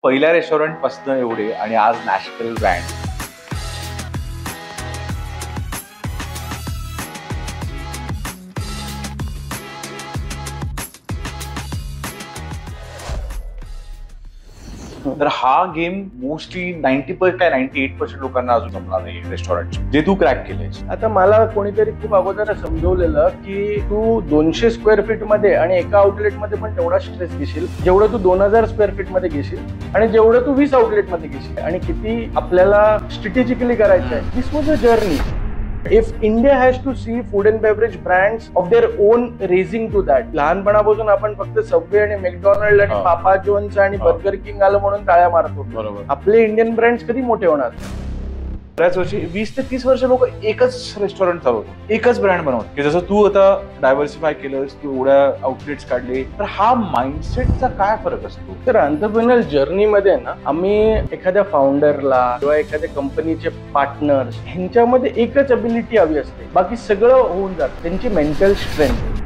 पहिल्या रेस्टॉरंट पासून एवढे आणि आज नॅशनल ब्रँड. तर हा गेम मोस्टली 90% काय 98% लोकांना अजून जमणार नाही रेस्टॉरंट जे तू क्रॅक केलेस. आता मला कोणीतरी खूप अगोदर समजवलेलं की तू 200 स्क्वेअर फीट मध्ये आणि एका आउटलेट मध्ये पण तेवढा स्ट्रेस घेशील जेवढं तू 2000 स्क्वेअर फीट मध्ये घेशील आणि जेवढं तू 20 आउटलेट मध्ये घेशील आणि किती आपल्याला स्ट्रॅटेजिकली करायचं आहे. This was a journey. If India has to see food and beverage brands of their own raising to that, लहानपणापासून आपण फक्त सबवे आणि मॅकडॉनल्ड आणि पापा जॉन्स आणि बर्गर किंग आलं म्हणून टाळ्या मारतो. बरोबर. आपले इंडियन ब्रँड्स कधी मोठे होणार? बऱ्याच वर्षी 20 ते 30 वर्ष लोक एकच रेस्टॉरंट चालवतात, एकच ब्रँड बनवतात. की जसं तू आता डायव्हर्सिफाय केलंस, तू एवढ्या आउटलेट्स काढले, तर हा माइंडसेटचा काय फरक असतो? तर एंटरप्रेन्योर जर्नी मध्ये ना आम्ही एखाद्या फाउंडरला किंवा एखाद्या कंपनीचे पार्टनर्स ह्यांच्यामध्ये एकच अबिलिटी हवी असते, बाकी सगळं होऊन जातं. त्यांची मेंटल स्ट्रेंथ.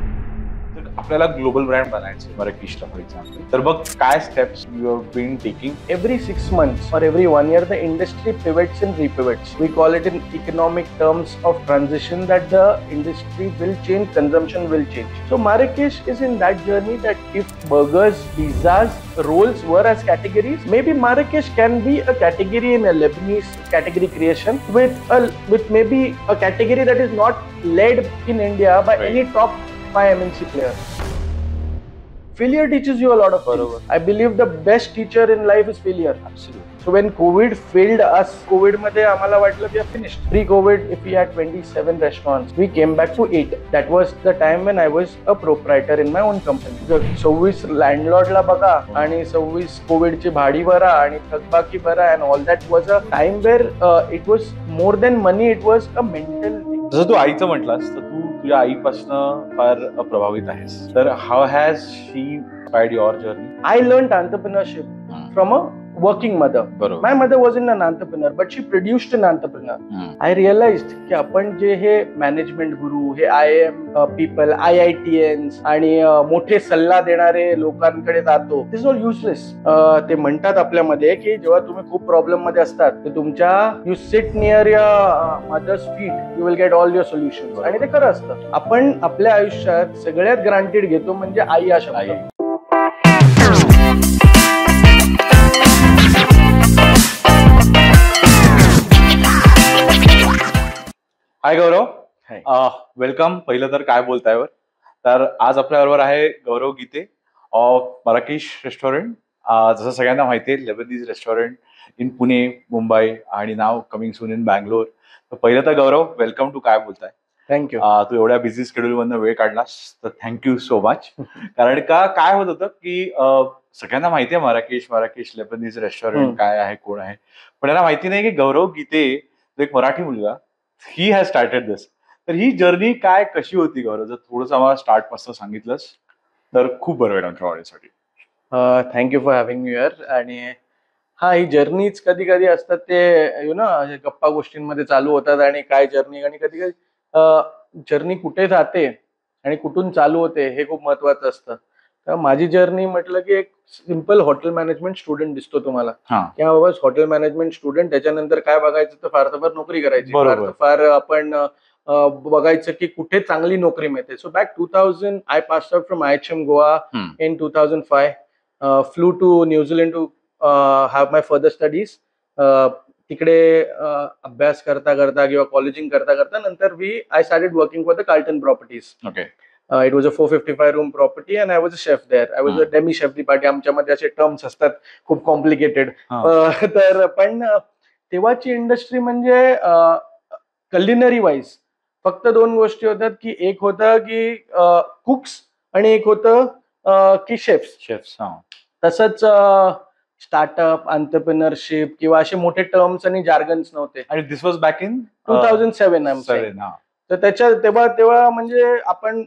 आपल्याला ग्लोबल ब्रँड बनायचं मराठीला फॉर एक्झाम्पल, तर बघ काय steps you have been taking. Every 6 months or every 1 year the industry pivots and repivots. We call it in economic terms of transition that the industry will change, consumption will change. So Marrakesh is in that journey that if burgers, pizzas, rolls were as categories, maybe Marrakesh can be a category in a Lebanese category creation with maybe a category that is not led in India by any top 5 MNC players. Failure teaches you a lot of things. I believe the best teacher in life is failure. Absolutely. So when COVID failed us, COVID मध्ये आम्हाला वाटलं we are finished. Pre-COVID, if we had 27 restaurants, we came back to 8. That was the time when I was a proprietor in my own company. 26 landlordला बघा आणि 26 कोविडची भाडी भरा आणि थकबाकी भरा and all that was a time where it was more than money, it was a mental thing. जसं तू आईचं म्हटलास, तर तू तुझ्या आईपासून फार प्रभावित आहेस. तर how has she inspired your journey? I learned entrepreneurship from a working mother. बरोबर. My mother wasn't an entrepreneur, but she produced an entrepreneur. I realized की आपण जे हे मॅनेजमेंट गुरु, हे IIM people, IITians आणि मोठे सल्ला देणारे लोकांकडे जातो, दिस ऑल युजलेस. ते म्हणतात आपल्यामध्ये की जेव्हा तुम्ही खूप प्रॉब्लेम मध्ये असतात, तर तुमच्या you sit near your mother's feet, you will get all your solutions. आणि ते खरं असतं. आपण आपल्या आयुष्यात सगळ्यात ग्रांटेड घेतो म्हणजे आई हा शब्द. हाय गौरव. वेलकम. पहिलं तर काय बोलताय वर. तर आज आपल्याबरोबर आहे गौरव गीते ऑफ मराकेश रेस्टॉरंट. जसं सगळ्यांना माहिती आहे, लेबनीज रेस्टॉरंट इन पुणे, मुंबई आणि नाव कमिंग सून इन बँगलोर. तर पहिलं तर गौरव, वेलकम टू काय बोलताय. थँक्यू. तू एवढ्या बिझी शेड्यूल मधनं वेळ काढलास, तर थँक्यू सो मच. कारण का काय होत होतं की सगळ्यांना माहिती आहे मराकेश लेबनीज रेस्टॉरंट काय आहे, कोण आहे, पण त्यांना माहिती नाही की गौरव गीते जो एक मराठी मुलगा, ही हॅज स्टार्टेड दिस. तर ही जर्नी काय कशी होती गौरव? जर थोडंसं आम्हाला स्टार्ट पासून सांगितलंस तर खूप बरं होईल आमच्या ऑडियन्ससाठी. Thank you for having me here. आणि हा, ही जर्नीच कधी कधी असतात ते यु नो गप्पा गोष्टींमध्ये चालू होतात आणि काय जर्नी, आणि कधी कधी जर्नी कुठे जाते आणि कुठून चालू होते हे खूप महत्वाचं असतं. तर माझी जर्नी म्हटलं की एक सिम्पल हॉटेल मॅनेजमेंट स्टुडंट दिसतो तुम्हाला, किंवा बाबा हॉटेल मॅनेजमेंट स्टुडंट, त्याच्यानंतर काय बघायचं तर फार तर फार नोकरी करायची, फार आपण बघायचं की कुठे चांगली नोकरी मिळते. सो back 2000 I passed out from IHM Goa in 2005, flu to New Zealand to have my further studies. तिकडे अभ्यास करता करता किंवा कॉलेजिंग करता करता नंतर I started working for the Carlton properties. Okay. It was a 455 room property and I was a chef there. I was a demi chef the party. आमच्यामध्ये असे टर्म्स असतात खूप कॉम्प्लिकेटेड. तर पण तेव्हाची इंडस्ट्री म्हणजे कलिनरी वाईज फक्त 2 गोष्टी होतात, की एक होतं की कुक्स आणि एक होतं की शेफ्स. तसंच स्टार्टअप, एंटरप्रेन्योरशिप किंवा असे मोठे टर्म्स आणि जार्गन्स नव्हते. आणि दिस वॉज बॅक इन 2007. तर तेव्हा म्हणजे आपण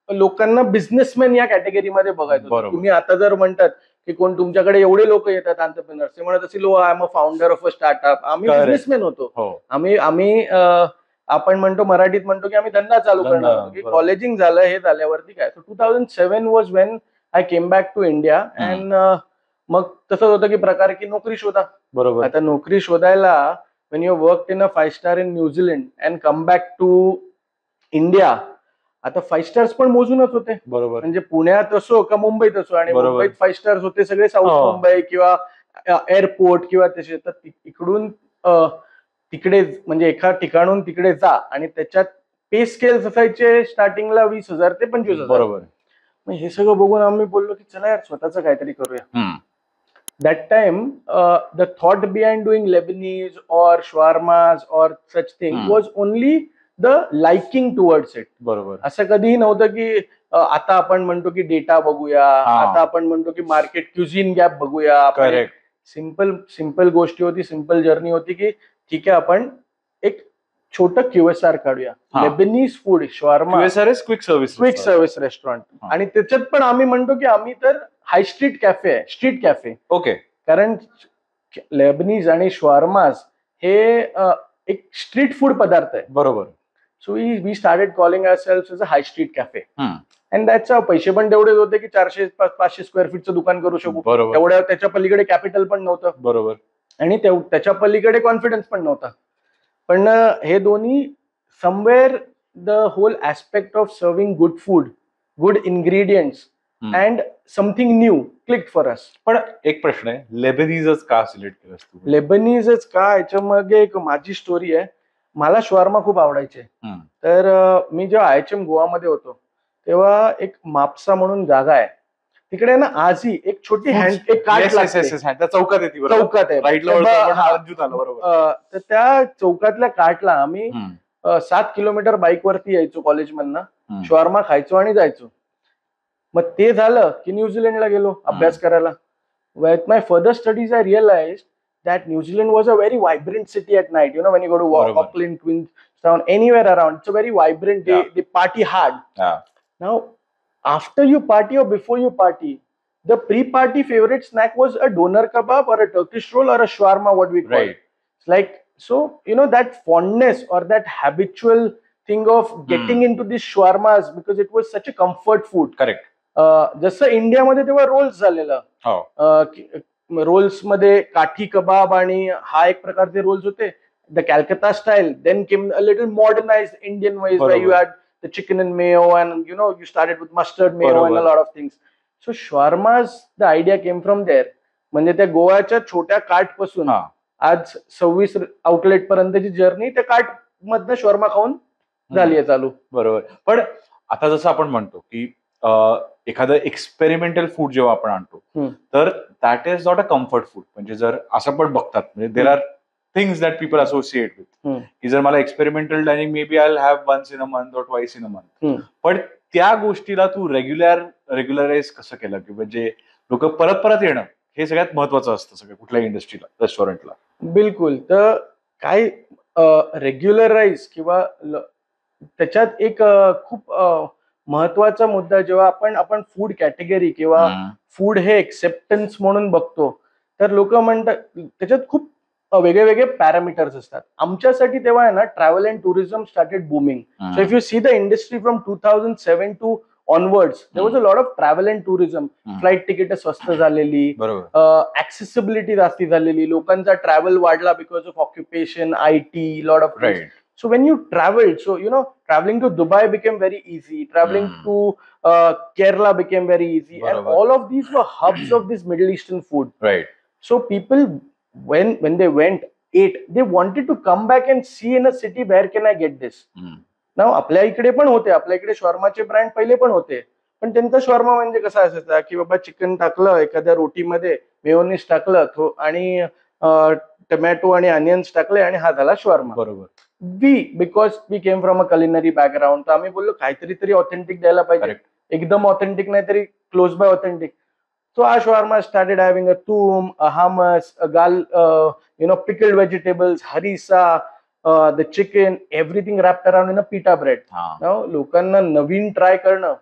लोकांना बिझनेसमॅन या कॅटेगरीमध्ये बघायचो. तुम्ही आता जर म्हणतात की कोण तुमच्याकडे एवढे लोक येतात एंटरप्रेन्योर्स, ते म्हणत असेल I am a founder of a startup. आम्ही बिझनेसमॅन होतो. आम्ही आपण म्हणतो, मराठीत म्हणतो की आम्ही धंदा चालू करणार होतो, की कॉलेजिंग झालं, हे झाल्यावरती काय. So 2007 was when I came back to India and मग तसंच होतं की प्रकार की नोकरी शोधा. बरोबर. आता नोकरी शोधायला when you worked in a 5 star in New Zealand and come back to India, आता 5 stars पण मोजूनच होते. बरोबर. म्हणजे पुण्यात असो का मुंबईत असो, आणि बरोबर. मुंबईत 5 stars होते सगळे साऊथ हो. मुंबई किंवा एअरपोर्ट किंवा तसे. तर इकडून तिकडे म्हणजे एका ठिकाणून तिकडे जा, आणि त्याच्यात पे स्केल्स असायचे स्टार्टिंगला 20,000 ते 25,000. बरोबर. मग हे सगळं बघून आम्ही बोललो की चला यार स्वतःचं काहीतरी करूया. हम्म. That time, the thought behind doing Lebanese or shawarmas or such thing was only the liking towards it. बरोबर. असं कधीही नव्हतं की आता आपण म्हणतो की डेटा बघूया, आता आपण म्हणतो की मार्केट क्युझिन गॅप बघूया. करेक्ट. सिंपल गोष्टी होती, सिंपल जर्नी होती की ठीक आहे आपण एक छोटं QSR काढूया. Lebanese food shawarma, QSR is quick service restaurant. आणि त्याच्यात पण आम्ही म्हणतो की आम्ही तर हाय स्ट्रीट कॅफे आहे, स्ट्रीट कॅफे. ओके. कारण लेबनीज आणि शॉर्मास हे एक स्ट्रीट फूड पदार्थ आहे. बरोबर. So we started calling ourselves as a high street cafe. Hmm. And that's पैसे पण तेवढेच होते की 400-500 स्क्वेअर फीटचं दुकान करू शकू. बरोबर. तेवढ्या त्याच्या पलीकडे कॅपिटल पण नव्हतं. बरोबर. आणि त्याच्या पलीकडे कॉन्फिडन्स पण नव्हता. पण हे दोन्ही somewhere the whole aspect of serving good food, good ingredients and something new click for us. पण एक प्रश्न आहे, लेबनीजच का सिलेक्ट केलंस तू? लेबनीजच का, याच्यामध्ये एक माझी स्टोरी आहे. मला शॉर्मा खूप आवडायचे. तर मी जेव्हा IHM गोवामध्ये होतो तेव्हा एक मापसा म्हणून जागा आहे, तिकडे ना आजही एक छोटी एक कार्ट चौकात येते. चौकात आहे. तर त्या चौकातल्या कार्टला आम्ही 7 किलोमीटर बाईक वरती यायचो कॉलेजमधनं, शॉर्मा खायचो आणि जायचो. मग ते झालं की न्यूझीलंडला गेलो अभ्यास करायला. With my further studies I realised that New Zealand was a very vibrant city at night. You know, when you go to Auckland, Queenstown, anywhere around, it's a very vibrant. They party hard. Now, after you party or before you party, the pre-party favorite snack was a doner kebab or a Turkish roll or a shawarma, what we call. Right. It's like, so, you know, that fondness or that habitual thing of getting into these shawarmas because it was such a comfort food. Correct. जसं इंडियामध्ये तेव्हा roles झालेलं. Roles मध्ये काठी कबाब आणि हा एक प्रकारचे रोल्स होते, the Calcutta style. Then came a little modernized Indian ways where you had the chicken and mayo and you know you started with mustard mayo and a lot of things. So shawarmas, the idea came from there. म्हणजे त्या गोव्याच्या छोट्या cart पासून आज 26 outlet पर्यंतची journey त्या cart मधनं shawarma खाऊन झाली आहे चालू. बरोबर. पण आता जसं आपण म्हणतो की एखादं एक्सपेरिमेंटल फूड जेव्हा आपण आणतो तर that is not a comfort food. म्हणजे जर असं पण बघतात, म्हणजे there are things that people associate with, की जर मला experimental dining maybe I will have once in a month और ट्वाइस इन अ मंथ. पण त्या गोष्टीला तू रेग्युलराइज कसं केलं, की म्हणजे लोक परत परत येणं हे सगळ्यात महत्वाचं असतं सगळं कुठल्याही इंडस्ट्रीला, रेस्टॉरंटला. बिलकुल. तर काय रेग्युलराइज किंवा त्याच्यात एक खूप महत्वाचा मुद्दा जेव्हा आपण फूड कॅटेगरी किंवा फूड हे एक्सेप्टन्स म्हणून बघतो, तर लोक म्हणतात त्याच्यात खूप वेगळे वेगळे पॅरामीटर्स असतात. आमच्यासाठी तेव्हा आहे ना travel and tourism started booming. So if you see the industry from 2007 to onwards, there was a lot of travel and tourism. Flight ticket स्वस्त झालेली, ऍक्सेसिबिलिटी जास्ती झालेली, लोकांचा ट्रॅव्हल वाढला because of occupation, IT, lot of. So when you traveled, so you know, traveling to Dubai became very easy. Traveling to Kerala became very easy, and all of these were hubs of this Middle Eastern food. Right. So people, when they went, ate, they wanted to come back and see in a city where can I get this. Now आपल्या इकडे पण होते, आपल्या इकडे शॉर्माचे brand पहिले पण होते, पण त्यांचा शॉर्मा म्हणजे कसा असायचा की बाबा चिकन टाकलं एखाद्या रोटीमध्ये, मेयोनीज टाकलं आणि टोमॅटो आणि अनियन्स टाकले आणि हा झाला शॉर्मा. बरोबर. Because we came from a culinary background, तर आम्ही बोललो काहीतरी ऑथेंटिक द्यायला पाहिजे. एकदम ऑथेंटिक नाही तरी close by authentic. So our shawarma started having a toom, a hummus, a pickled vegetables, harissa, the chicken, everything wrapped around in a pita bread. Now लोकांना नवीन ट्राय करणं,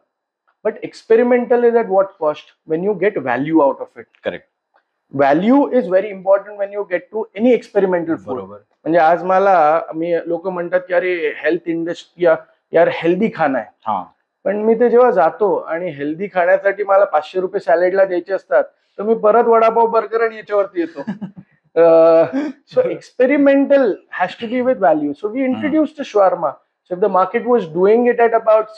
but experimental is at what cost? When you get value out of it. Correct. Value is very important when you get to any experimental food. म्हणजे आज लोक म्हणतात की अरे health industry यार healthy खाणं आहे, पण मी ते जेव्हा जातो आणि हेल्दी खाण्यासाठी मला 500 रुपये सॅलेडला द्यायचे असतात, तर मी परत वडापाव बर्गर आणि याच्यावरती येतो. So experimental has to be with value. So we introduced the shawarma. So if the market was doing it at about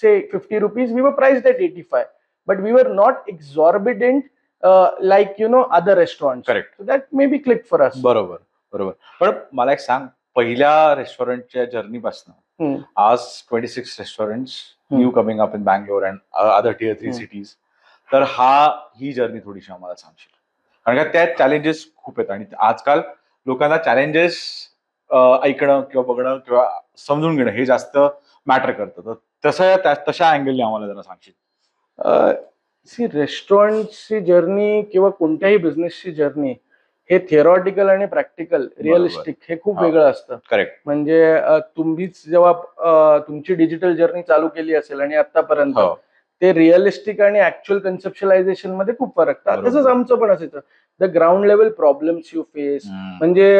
say 50 rupees, we were priced at 85, but we were not exorbitant like other restaurants. Correct. So that maybe clicked for us. बरोबर बरोबर. पण मला एक सांग, पहिल्या रेस्टॉरंटच्या journey पासून आज 26 restaurants new coming up in Bangalore and other tier 3 cities, तर ही जर्नी थोडीशी आम्हाला सांगशील? कारण का त्यात चॅलेंजेस खूप आहेत आणि आजकाल लोकांना चॅलेंजेस ऐकणं किंवा बघणं किंवा समजून घेणं हे जास्त मॅटर करतं. तर तशा अँगलने आम्हाला जरा सांगशील? सी रेस्टॉरंटची जर्नी किंवा कोणत्याही बिझनेसची जर्नी हे थिअरॉटिकल आणि प्रॅक्टिकल रिअलिस्टिक हे खूप वेगळं असतं. करेक्ट. म्हणजे तुम्हीच जेव्हा तुमची डिजिटल जर्नी चालू केली असेल आणि आतापर्यंत ते रिअलिस्टिक आणि ऍक्च्युअल कन्सेप्शलायझेशन मध्ये खूप फरक. तसंच आमचं पण असायचं. The ground level problems you face, म्हणजे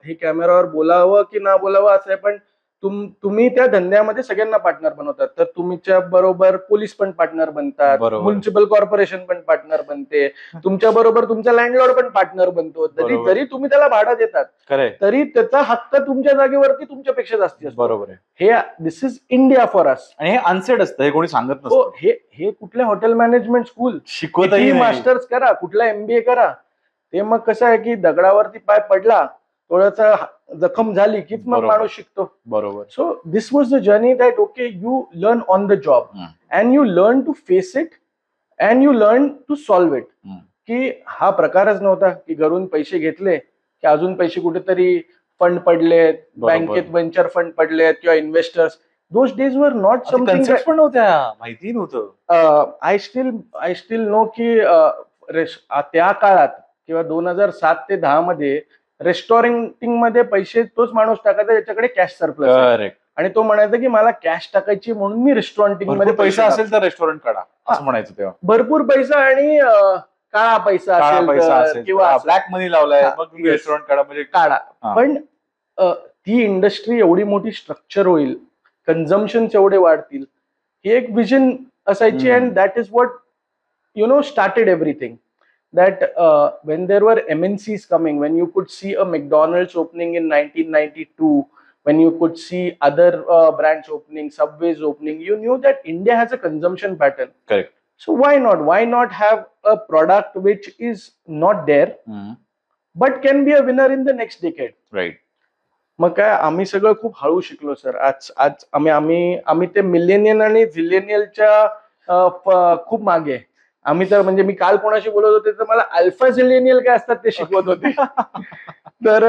हे कॅमेरावर बोलावं की ना बोलावं असं आहे, पण तुम्ही त्या धंद्यामध्ये सगळ्यांना पार्टनर बनवतात. तर तुमच्या बरोबर पोलीस पण पार्टनर बनतात, म्युनिसिपल कॉर्पोरेशन पण पार्टनर बनते, तुमच्या बरोबर तुमचा लँडलॉर्ड पण पार्टनर बनतो. जरी तुम्ही त्याला भाडं देतात तरी त्याचा हक्क तुमच्या जागेवरती तुमच्यापेक्षा जास्ती असतो. बरोबर आहे. हे this is India for us. आणि हे अनसेड असतं, हे कोणी सांगत नसतं. हे कुठल्या हॉटेल मॅनेजमेंट स्कूल शिकवतही मास्टर्स करा, कुठला MBA करा, ते मग कसं आहे की दगडावरती पाय पडला, थोडासा जखम झाली की मग माणूस शिकतो. बरोबर. So this was the journey that okay you learn on the job and you learn to face it and you learn to solve it. की हा प्रकारच नव्हता की घरून पैसे घेतले की अजून पैसे कुठेतरी फंड पडलेत, बँकेत वेंचर फंड पडलेत किंवा investors. Those days were not something पण नव्हत्या, माहिती नव्हतं. आय स्टील नो की त्या काळात किंवा 2007 ते 10 मध्ये रेस्टॉरंटिंग मध्ये पैसे तोच माणूस टाकायचा ज्याच्याकडे कॅश सरप्लस आहे, आणि तो म्हणायचा की मला कॅश टाकायची म्हणून मी रेस्टॉरंटिंग मध्ये पैसा असेल तर रेस्टॉरंट काढा असं म्हणायचं तेव्हा. भरपूर पैसा आणि काळा पैसा असेल किंवा ब्लॅक मनी लावलाय मग रेस्टॉरंट काढा म्हणजे काढा. पण ती इंडस्ट्री एवढी मोठी स्ट्रक्चर होईल, कन्झम्पशन एवढे वाढतील, ही एक विजन असायची. And that is what started everything. That when there were MNCs coming, when you could see a McDonald's opening in 1992, when you could see other brands opening, Subways opening, you knew that India has a consumption pattern. Correct. So why not have a product which is not there but can be a winner in the next decade? Right. मग काय आम्ही सगळं खूप हळू शिकलो sir. आज आम्ही ते millennial आणि झिलेनियलच्या खूप मागे. आम्ही तर म्हणजे मी काल कोणाशी बोलत होते तर मला अल्फा झिलेनियल काय असतात ते शिकवत होते. तर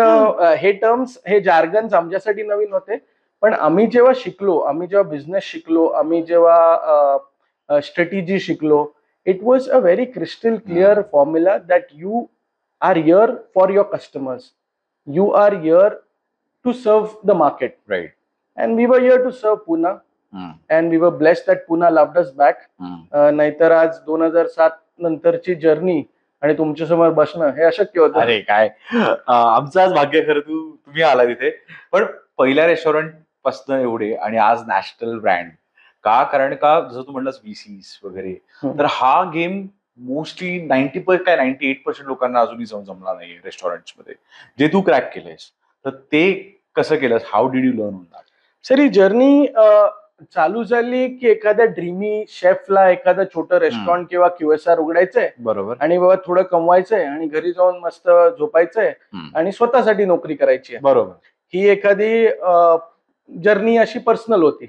हे टर्म्स, हे जार्गन्स आमच्यासाठी नवीन होते. पण आम्ही जेव्हा शिकलो, आम्ही जेव्हा बिझनेस शिकलो, आम्ही जेव्हा स्ट्रॅटेजी शिकलो, it was a very crystal clear formula that you are here for your customers, you are here to serve the market. Right. And we were here to serve Pune. And we were blessed that Pune loved us back. नाहीतर आज 2007 नंतरची journey आणि तुमच्या समोर बसणं हे अशक्य होतं. अरे काय आमचं आज भाग्य खरं तुम्ही आला तिथे. पण पहिल्या रेस्टॉरंट पासून एवढे आणि आज नॅशनल ब्रँड का? कारण का जसं तू म्हणलास VCs वगैरे, तर हा गेम मोस्टली 98% लोकांना अजूनही जमला नाहीये रेस्टॉरंट मध्ये, जे तू क्रॅक केलंयस. तर ते कसं केलंस? How did you learn on that? Sir he journey चालू झाली की एखाद्या ड्रीमी शेफला एखादं छोटं रेस्टॉरंट किंवा QSR उघडायचंय, बरोबर, आणि बाबा थोडं कमवायचंय आणि घरी जाऊन मस्त झोपायचंय आणि स्वतःसाठी नोकरी करायची आहे. बरोबर. ही एखादी जर्नी अशी पर्सनल होती.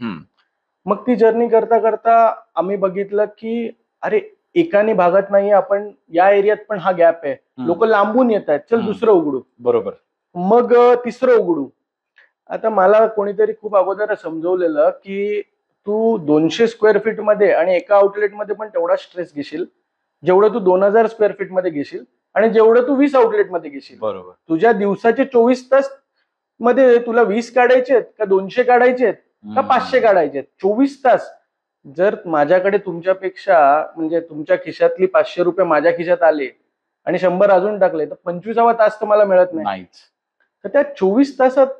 मग ती जर्नी करता करता आम्ही बघितलं की अरे एकाने भागात नाही, आपण या एरियात पण हा गॅप आहे, लोक लांबून येत आहेत, चल दुसरं उघडू. बरोबर. मग तिसरं उघडू. आता मला कोणीतरी खूप अगोदर समजवलेलं की तू 200 स्क्वेअर फीट मध्ये आणि एका आउटलेटमध्ये पण तेवढा स्ट्रेस घेशील जेवढं तू 2000 स्क्वेअर फीट मध्ये घेशील आणि जेवढं तू 20 आउटलेट मध्ये घेशील. बरोबर. तुझ्या दिवसाचे 24 तास मध्ये तुला 20 काढायचे आहेत का 200 काढायचे आहेत का 500 काढायचे आहेत? 24 तास जर माझ्याकडे तुमच्यापेक्षा म्हणजे तुमच्या खिशातली 500 रुपये माझ्या खिशात आले आणि 100 अजून टाकले तर 25वा तास तर मला मिळत नाही. तर त्या 24 तासात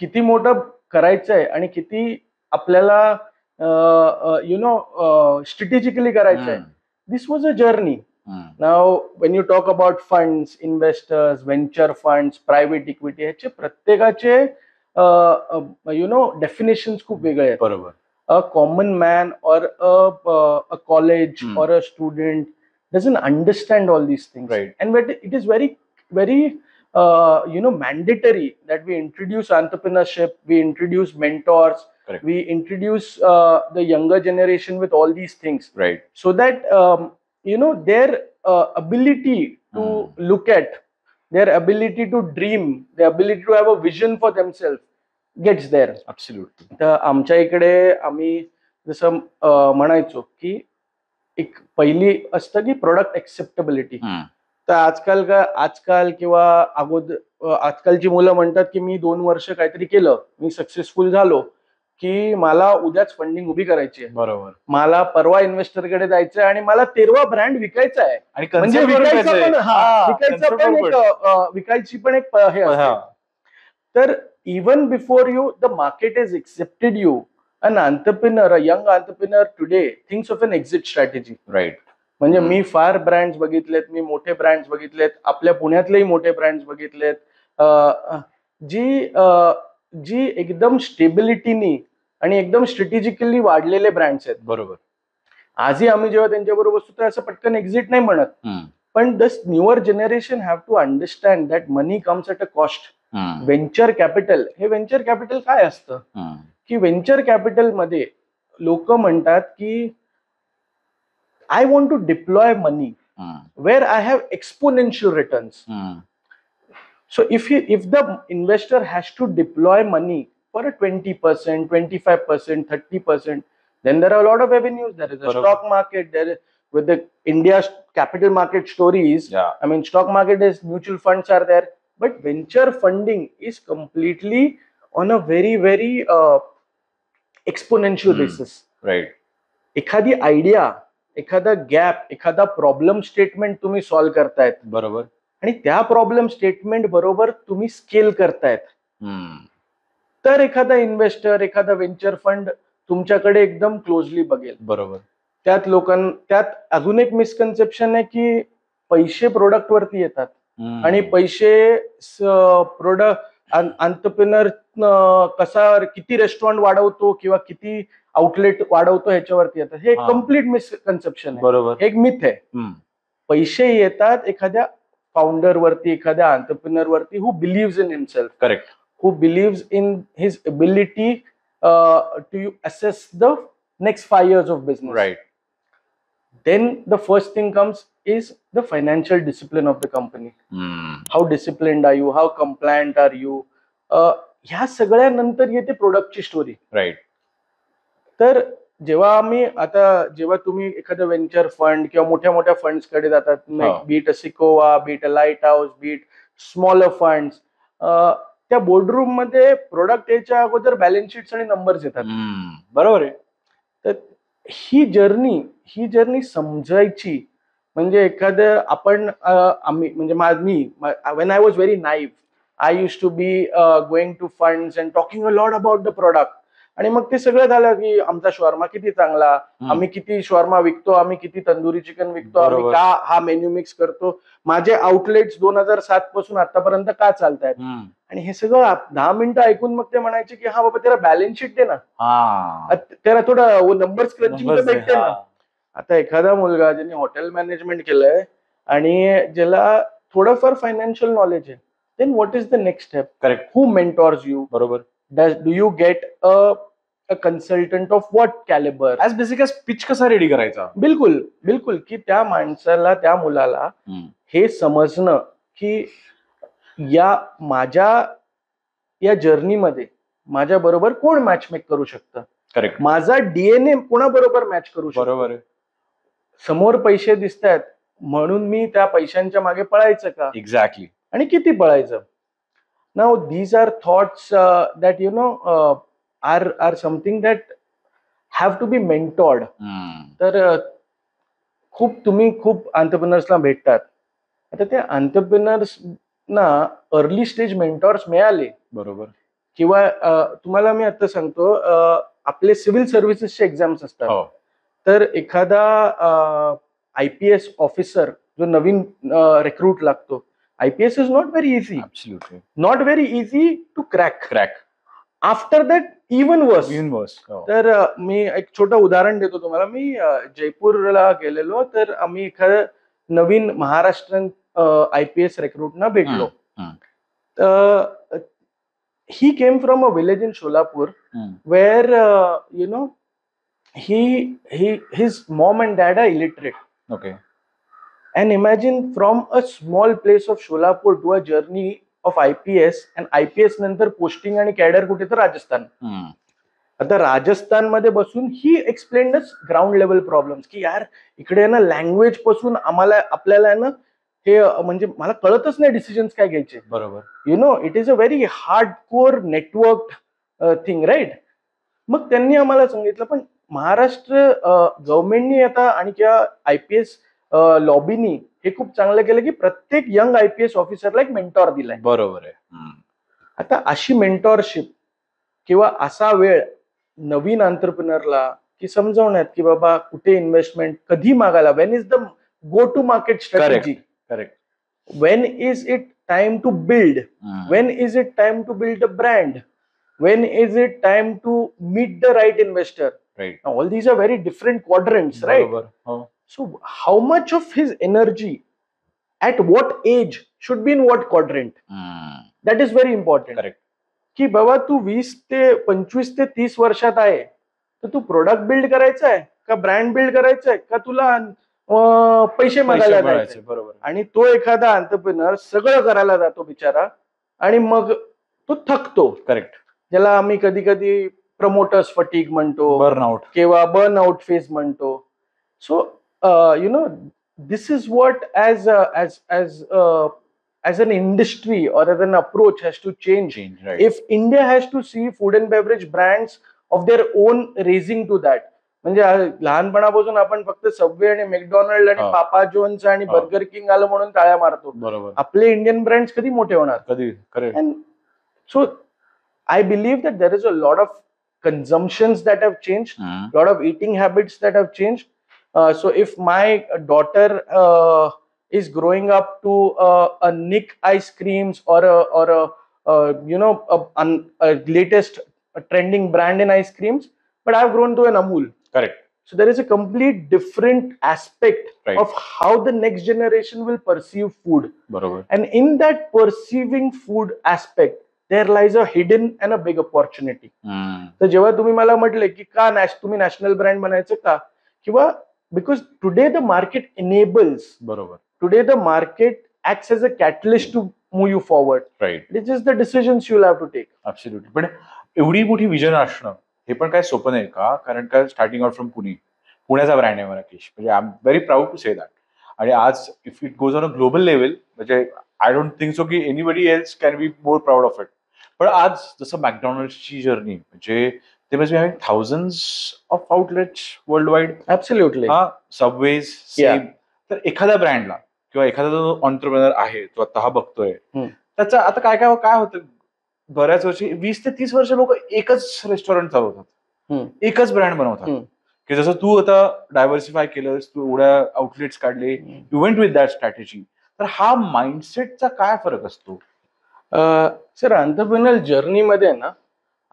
किती मोठं करायचंय आणि किती आपल्याला स्ट्रॅटेजिकली करायचंय. This was a journey. Now when you talk about funds, investors, venture funds, private equity, ह्याचे प्रत्येकाचे डेफिनेशन्स खूप वेगळे आहेत. बरोबर. A common man or a college or a student doesn't understand all these things, Right. and but it is very mandatory that we introduce entrepreneurship, we introduce mentors. Correct. We introduce the younger generation with all these things, Right. so that their ability to look at, their ability to dream, their ability to have a vision for themselves gets there. Absolutely. तर आमच्या इकडे आम्ही जसं म्हणायचो की एक पहिली असतं की प्रोडक्ट एक्सेप्टेबिलिटी. तर आजकाल किंवा आजकालची मुलं म्हणतात की मी 2 वर्ष काहीतरी केलं, मी सक्सेसफुल झालो की मला उद्याच फंडिंग उभी करायची आहे, बरोबर, मला परवा इन्व्हेस्टरकडे जायचं आहे आणि मला 13वा ब्रँड विकायचा आहे. आणि म्हणजे विकायची पण एक हे असते. तर even before you, the market has accepted you. An entrepreneur, a young entrepreneur today thinks of an exit strategy. Right. म्हणजे मी फार ब्रँड्स बघितलेत, मी मोठे ब्रँड्स बघितलेत, आपल्या पुण्यातलेही मोठे ब्रँड्स बघितलेत, जी एकदम स्टेबिलिटीनी आणि एकदम स्ट्रॅटेजिकली वाढलेले ब्रँड्स आहेत. बरोबर. आजही आम्ही जेव्हा त्यांच्याबरोबर बसतो तर असं पटकन एक्झिट नाही म्हणत, पण this newer generation have to understand that money comes at a cost. Venture capital, हे व्हेंचर कॅपिटल काय असतं की व्हेंचर कॅपिटल मध्ये लोक म्हणतात की I want to deploy money where I have exponential returns. So if the investor has to deploy money for 20%, 25%, 30%, then there are a lot of avenues. There is a stock market, there is, with the India's capital market stories, I mean stock market is, mutual funds are there. But venture funding is completely on a very exponential basis. Right. एखादी idea, एखादा gap, एखादा problem statement तुम्ही solve करतायत. बरोबर. आणि त्या problem statement बरोबर तुम्ही स्केल करतायत. तर एखादा इन्व्हेस्टर, एखादा व्हेंचर फंड तुमच्याकडे एकदम क्लोजली बघेल. बरोबर. त्यात अजून एक मिसकन्सेप्शन आहे की पैसे प्रोडक्ट वरती येतात आणि पैसे प्रोडक्ट एंटरप्रेन्योर कसा किती रेस्टॉरंट वाढवतो किंवा किती आउटलेट वाढवतो ह्याच्यावरती येतात. हे कम्प्लीट मिसकन्सेप्शन आहे. बरोबर. एक मिथ आहे. पैसे येतात एखाद्या फाउंडर वरती, एखाद्या एंटरप्रेन्योर वरती who believes in himself. Correct. Who believes in his ability to assess the next 5 years of business. Right. Then the first thing comes is the financial discipline of the company. How disciplined are you? How compliant are you? ह्या सगळ्यानंतर येते प्रोडक्टची story. Right. तर जेव्हा तुम्ही एखादं venture fund किंवा मोठ्या मोठ्या फंड्स कडे जातात, beat a Sequoia, beat a Lighthouse, beat smaller funds, त्या बोर्डरूम मध्ये प्रोडक्ट यायच्या अगोदर बॅलन्स शीट्स आणि नंबर्स येतात. बरोबर आहे. तर ही जर्नी समजायची म्हणजे एखादं आम्ही म्हणजे when I was very naive, I used to be going to funds and talking a lot about the product. आणि मग ते सगळं झालं की आमचा शॉर्मा किती चांगला, आम्ही किती शॉर्मा विकतो, आम्ही किती तंदुरी चिकन विकतो, आम्ही का हा मेन्यू मिक्स करतो, माझे आउटलेट्स 2007 पासून आतापर्यंत का चालतायत. आणि हे सगळं 10 मिनिटं ऐकून मग ते म्हणायचे की हा बाबा त्याला बॅलन्स शीट दे ना, त्याला थोडं नंबर स्क्रंचिंग तर भेटते ना. आता एखादा मुलगा ज्यांनी हॉटेल मॅनेजमेंट केलंय आणि ज्याला थोडंफार फायनान्शियल नॉलेज आहे, then what is the next step? Correct. Who mentors you? बरोबर. Do you get a consultant of what calibre? As basic as pitch कसा रेडी करायचा? बिलकुल की त्या माणसाला, त्या मुलाला हे समजणं की माझ्या या जर्नीमध्ये माझ्या बरोबर कोण मॅच मेक करू शकतं. करेक्ट. माझा डीएनए कोणाबरोबर मॅच करू शकतो. बरोबर. समोर पैसे दिसतात म्हणून मी त्या पैशांच्या मागे पळायचं का? एक्झॅक्टली. आणि किती पळायचं? Now these are thoughts that are something that have to be mentored. तर तुम्ही खूप एंटरप्रेन्योर्सला भेटतात. आता त्या एंटरप्रेन्योर्स ना अर्ली स्टेज मेंटॉर्स मिळाले. बरोबर. किंवा तुम्हाला मी आता सांगतो, आपले सिव्हिल सर्व्हिसेसचे एक्झाम्स असतात. तर एखादा IPS ऑफिसर जो नवीन रिक्रूट लागतो, IPS is not very easy, absolutely not very easy to crack. Crack after that even worse. Universe. तर मी एक छोटं उदाहरण देतो तुम्हाला. मी जयपूरला गेलेलो, तर आम्ही एखाद्या नवीन महाराष्ट्रीयन IPS रिक्रूटना भेटलो. He came from a village in Solapur where his mom and dad are illiterate. Okay. And imagine from a small place of Sholapur to a journey of IPS, and IPS नंतर पोस्टिंग आणि cadre कुठे तर राजस्थान. आता राजस्थान मध्ये बसून ही explain ground level problems की यार इकडे ना लँग्वेज पासून आपल्याला ना हे म्हणजे मला कळतच नाही डिसिजन्स काय घ्यायचे. बरोबर. It is a very hard core network thing, right. मग त्यांनी आम्हाला सांगितलं, पण महाराष्ट्र गव्हर्नमेंटनी आता आणि किंवा IPS लॉबीनी हे खूप चांगलं केलं की प्रत्येक यंग IPS ऑफिसरला एक मेंटॉर दिलाय. बरोबर आहे. आता अशी मेंटॉरशिप किंवा असा वेळ नवीन एंटरप्रेन्योरला की समजवण्यात की बाबा कुठे इन्व्हेस्टमेंट कधी मागायला, when is the go to market strategy, correct. When is it time to build, when is it time to build a brand, when is it time to meet the right investor, right? Now, all these are very different quadrants, right? So how much of his energy at what age should be in what quadrant? That is very important. Correct. की बाबा तू 20 ते 25 ते 30 वर्षात आहे, तर तू product build करायचा आहे का ब्रँड बिल्ड करायचा आहे का तुला पैसे मागायला जायचे. बरोबर. आणि तो एखादा एंटरप्रेन्योर सगळं करायला जातो बिचारा आणि मग तो थकतो. करेक्ट. ज्याला आम्ही कधी कधी प्रमोटर्स फटीग म्हणतो, बर्नआउट किंवा बर्नआउट फेज म्हणतो. So this is what as an industry or as an approach has to change. Right. If India has to see food and beverage brands of their own raising to that, म्हणजे लहानपणापासून आपण फक्त Subway आणि McDonald आणि पापा Jones आणि burger king आलं म्हणून टाळ्या मारतो. बरोबर. आपले इंडियन ब्रँड्स कधी मोठे होणार? कधी. Correct. And so I believe that there is a lot of consumptions that have changed, lot of eating habits that have changed. So if my daughter is growing up to a Nick ice creams or a latest trending brand in ice creams, but I've grown to an Amul. Correct. So there is a complete different aspect, right, of how the next generation will perceive food. Barabar. And in that perceiving food aspect, there lies a hidden and a big opportunity. तर जेव्हा तुम्ही मला म्हटले की का तुम्ही national brand बनायचं का, किंवा because today the market enables, बरोबर, today the market acts as a catalyst to move you forward. Right. This is the decisions you have to take. Absolutely. पण एवढी मोठी विजन असणं हे पण काय सोपं नाही का? कारण का स्टार्टिंग आउट फ्रॉम पुण्याचा ब्रँड आहे मराठीश. म्हणजे I am very proud to say that. आणि आज if it goes on a global level, म्हणजे आय डोंट थिंक सो की anybody else can be more proud of it. पण आज जसं मॅकडॉनल्ड्सची जर्नी, म्हणजे ते must be having thousands of outlets worldwide. Absolutely. हा, सबवेज सेम. तर एखाद्या ब्रँडला किंवा एखादा जो एंटरप्रेन्योर आहे तो आता हा बघतोय, त्याचा आता काय काय काय होतं, बऱ्याच वर्षी 20 ते 30 वर्ष लोक एकच रेस्टॉरंट चालवतात, एकच ब्रँड बनवतात. की जसं तू आता डायव्हर्सिफाय केलंस, तू एवढ्या आउटलेट्स काढले, you went with that strategy. तर हा माइंडसेटचा काय फरक असतो? सर, एंटरप्रेन्युअर जर्नीमध्ये ना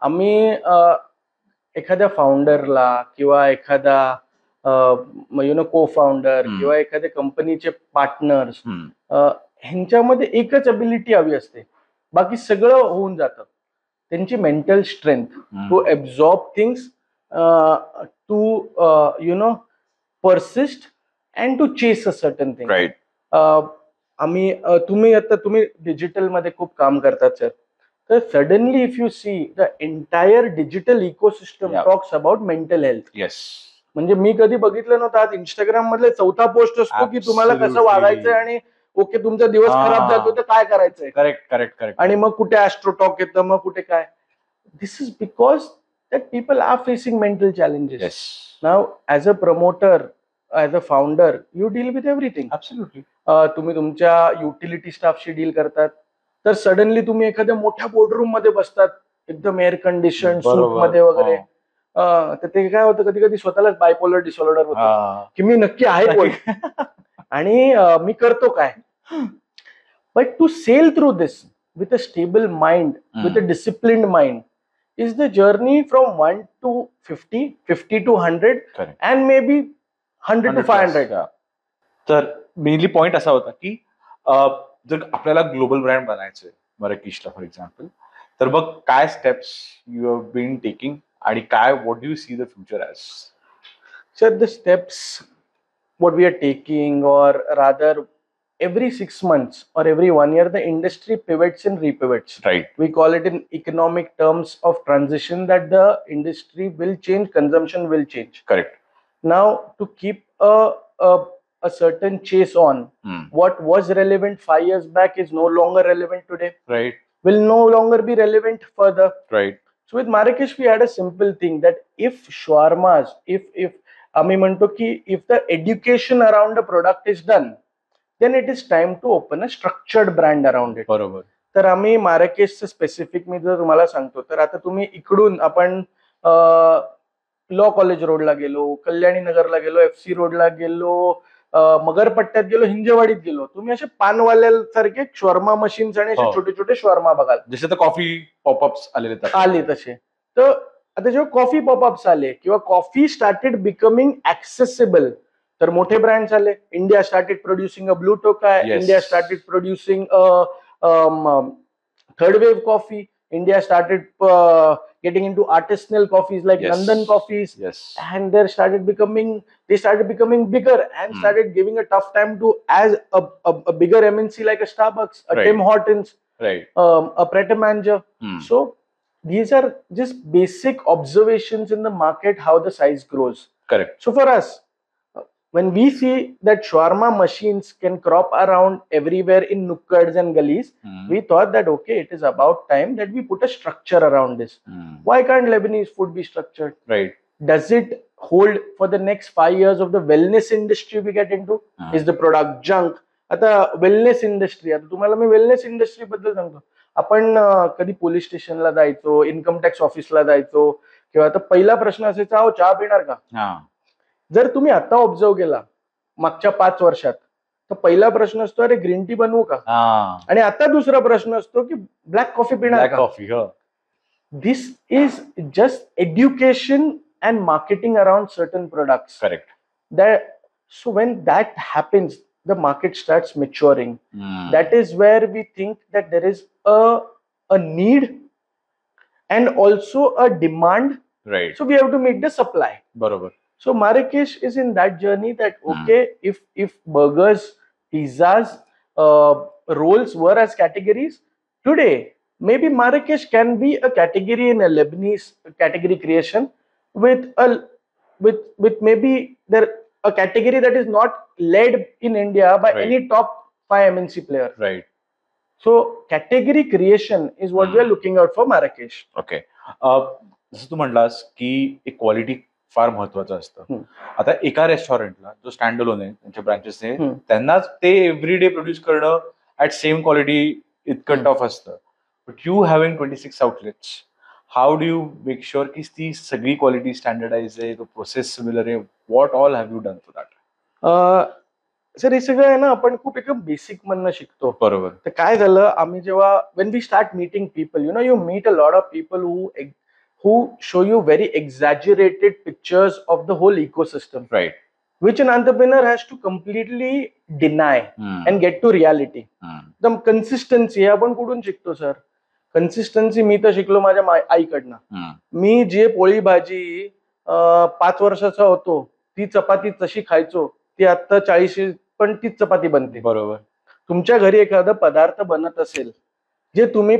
आम्ही एखाद्या फाउंडरला किंवा एखादा को फाउंडर किंवा एखाद्या कंपनीचे पार्टनर्स, ह्यांच्यामध्ये एकच अबिलिटी हवी असते, बाकी सगळं होऊन जातं. त्यांची mental strength to absorb things, to persist and to chase a certain thing. Right. तुम्ही डिजिटल मध्ये खूप काम करतात सर. तर suddenly if you see the entire digital ecosystem talks about mental health. Yes. म्हणजे मी कधी बघितलं नव्हतं, आज इंस्टाग्राम मधले 4था पोस्ट असतो की तुम्हाला कसं वागायचंय आणि ओके तुमचा दिवस खराब जातो तर काय करायचंय. Correct correct correct. आणि मग कुठे ऍस्ट्रोटॉक येतं, मग कुठे काय. This is because that people are facing mental challenges. Now as a promoter, as a founder, you deal with everything. Absolutely. तुम्ही तुमच्या युटिलिटी स्टाफशी डील करतात, तर सडनली तुम्ही एखाद्या मोठ्या बोर्डरूम मध्ये बसतात, एकदम एअर कंडिशन सूट मध्ये वगैरे, तर ते काय होतं, कधी कधी स्वतःलाच बायपोलर डिसऑर्डर होतं हा. की मी नक्की आहे कोण आणि मी करतो काय. But to sell through this with a stable mind, with a disciplined mind, is the journey from 1 to 50, 50 to 100, Correct. and maybe 100 to 500. Yeah. तर मेनली पॉइंट असा होता की जर आपल्याला ग्लोबल ब्रँड बनायचंय मराठीशला फॉर एक्झाम्पल, तर मग काय steps you have been taking आणि काय what do you see the future as? Sir, the steps what we are taking, or rather every 6 months or every 1 year, the industry pivots and repivots. Right. We call it in economic terms of transition, that the industry will change, consumption will change. Correct. Now, to keep a certain chase on, what was relevant 5 years back is no longer relevant today, right. will no longer be relevant further. Right. So with Marrakesh, we had a simple thing that if shawarmas, if आम्ही म्हणतो की if the education around the product is done, then it is time to open a structured brand around it. बरोबर. तर आम्ही माराकेशचं specific मी जर तुम्हाला सांगतो, तर आता तुम्ही इकडून आपण लॉ कॉलेज रोडला गेलो, कल्याणी नगरला गेलो, FC रोडला गेलो, मगरपट्ट्यात गेलो, हिंजेवाडीत गेलो, तुम्ही असे पानवाल्यासारखे शॉर्मा मशीन्स आणि असे छोटे छोटे शॉर्मा बघाल. जसे तर कॉफी पॉपअप्स आले तसे. तर आता जेव्हा कॉफी पॉपअप्स आले किंवा कॉफी स्टार्टेड बिकमिंग ऍक्सेसिबल, तर मोठे ब्रँड्स आले. India started producing a Blue Tokai, India started producing third wave coffee, India started getting into artisanal coffees like Nandan coffees, and they started becoming bigger and started giving a tough time to as a bigger MNC like a Starbucks, a Tim Hortons, a Pret a Manger. So these are just basic observations in the market, how the size grows. Correct. So for us, when we see that shawarma machines can crop around everywhere in nukkads and gullies, we thought that okay, it is about time that we put a structure around this. Why can't Lebanese food be structured? Right. Does it hold for the next 5 years of the wellness industry we get into? Is the product junk? आता wellness industry, आता तुम्हाला मी wellness industry बद्दल सांगतो. आपण कधी police स्टेशनला जायचो, income tax ऑफिसला जायचो, किंवा आता पहिला प्रश्न असायचा, अहो चहा पिणार का? जर तुम्ही आता ऑब्झर्व केला मागच्या 5 वर्षात, तर पहिला प्रश्न असतो अरे ग्रीन टी बनवू का, आणि आता दुसरा प्रश्न असतो की ब्लॅक कॉफी पिणार का. This is just education and marketing around certain products. Correct. That so when that happens, the market starts maturing. That is where we think that there is a need and also a demand. Right. So we have to meet the supply. Barabar. So Marrakesh is in that journey that okay, if burgers, pizzas, rolls were as categories today, maybe Marrakesh can be a category in a Lebanese category creation with maybe a category that is not led in India by any top 5 MNC player. Right. So category creation is what we are looking out for Marrakesh. Okay. जसं तू म्हणलास की एक quality फार महत्वाचं असतं. आता एका रेस्टॉरंटला जो स्टँड अलोन आहे, त्यांच्या ब्रांचेस आहे, त्यांनाच ते एव्हरीडे प्रोड्यूस करणं ऍट सेम क्वालिटी इतकं टफ असतं. But you having 26 outlets, how do you make sure की ती सगळी क्वालिटी स्टँडर्डाइज आहे, तो प्रोसेस सिमिलर आहे? What all have you done for that? Sir हे सगळं आहे ना, आपण खूप एकदम बेसिक मधनं शिकतो. बरोबर. तर काय झालं, आम्ही जेव्हा when we start meeting people, you meet a lot of people who show you very exaggerated pictures of the whole ecosystem, right, which an entrepreneur has to completely deny and get to reality. The consistency हे आपण कुठून शिकतो sir? Consistency मी तर शिकलो माझ्या आईकडनं. मी जे पोळी भाजी 5 वर्षाचा होतो, ती चपाती तशी खायचो, ती आता 40 पण तीच चपाती बनते. बरोबर. तुमच्या घरी एखादा पदार्थ बनत असेल जे तुम्ही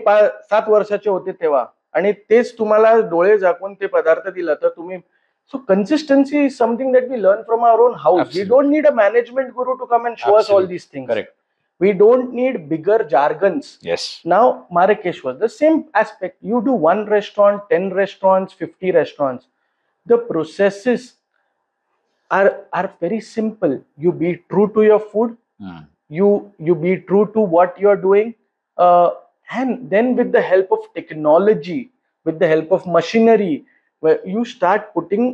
7 वर्षाचे होते तेव्हा, आणि तेच तुम्हाला डोळे झाकून ते पदार्थ दिला, तर तुम्ही, सो consistency is something that we learn from our own house. Absolutely. We don't need a management guru to come and show us all these things. Correct. We don't need bigger jargons. Yes. Now Marrakesh was the same aspect. You do 1 restaurant, 10 restaurants, 50 restaurants. The processes are very simple. You be true to your food. You be true to what you are doing. And then with the help of technology, with the help of machinery, you start putting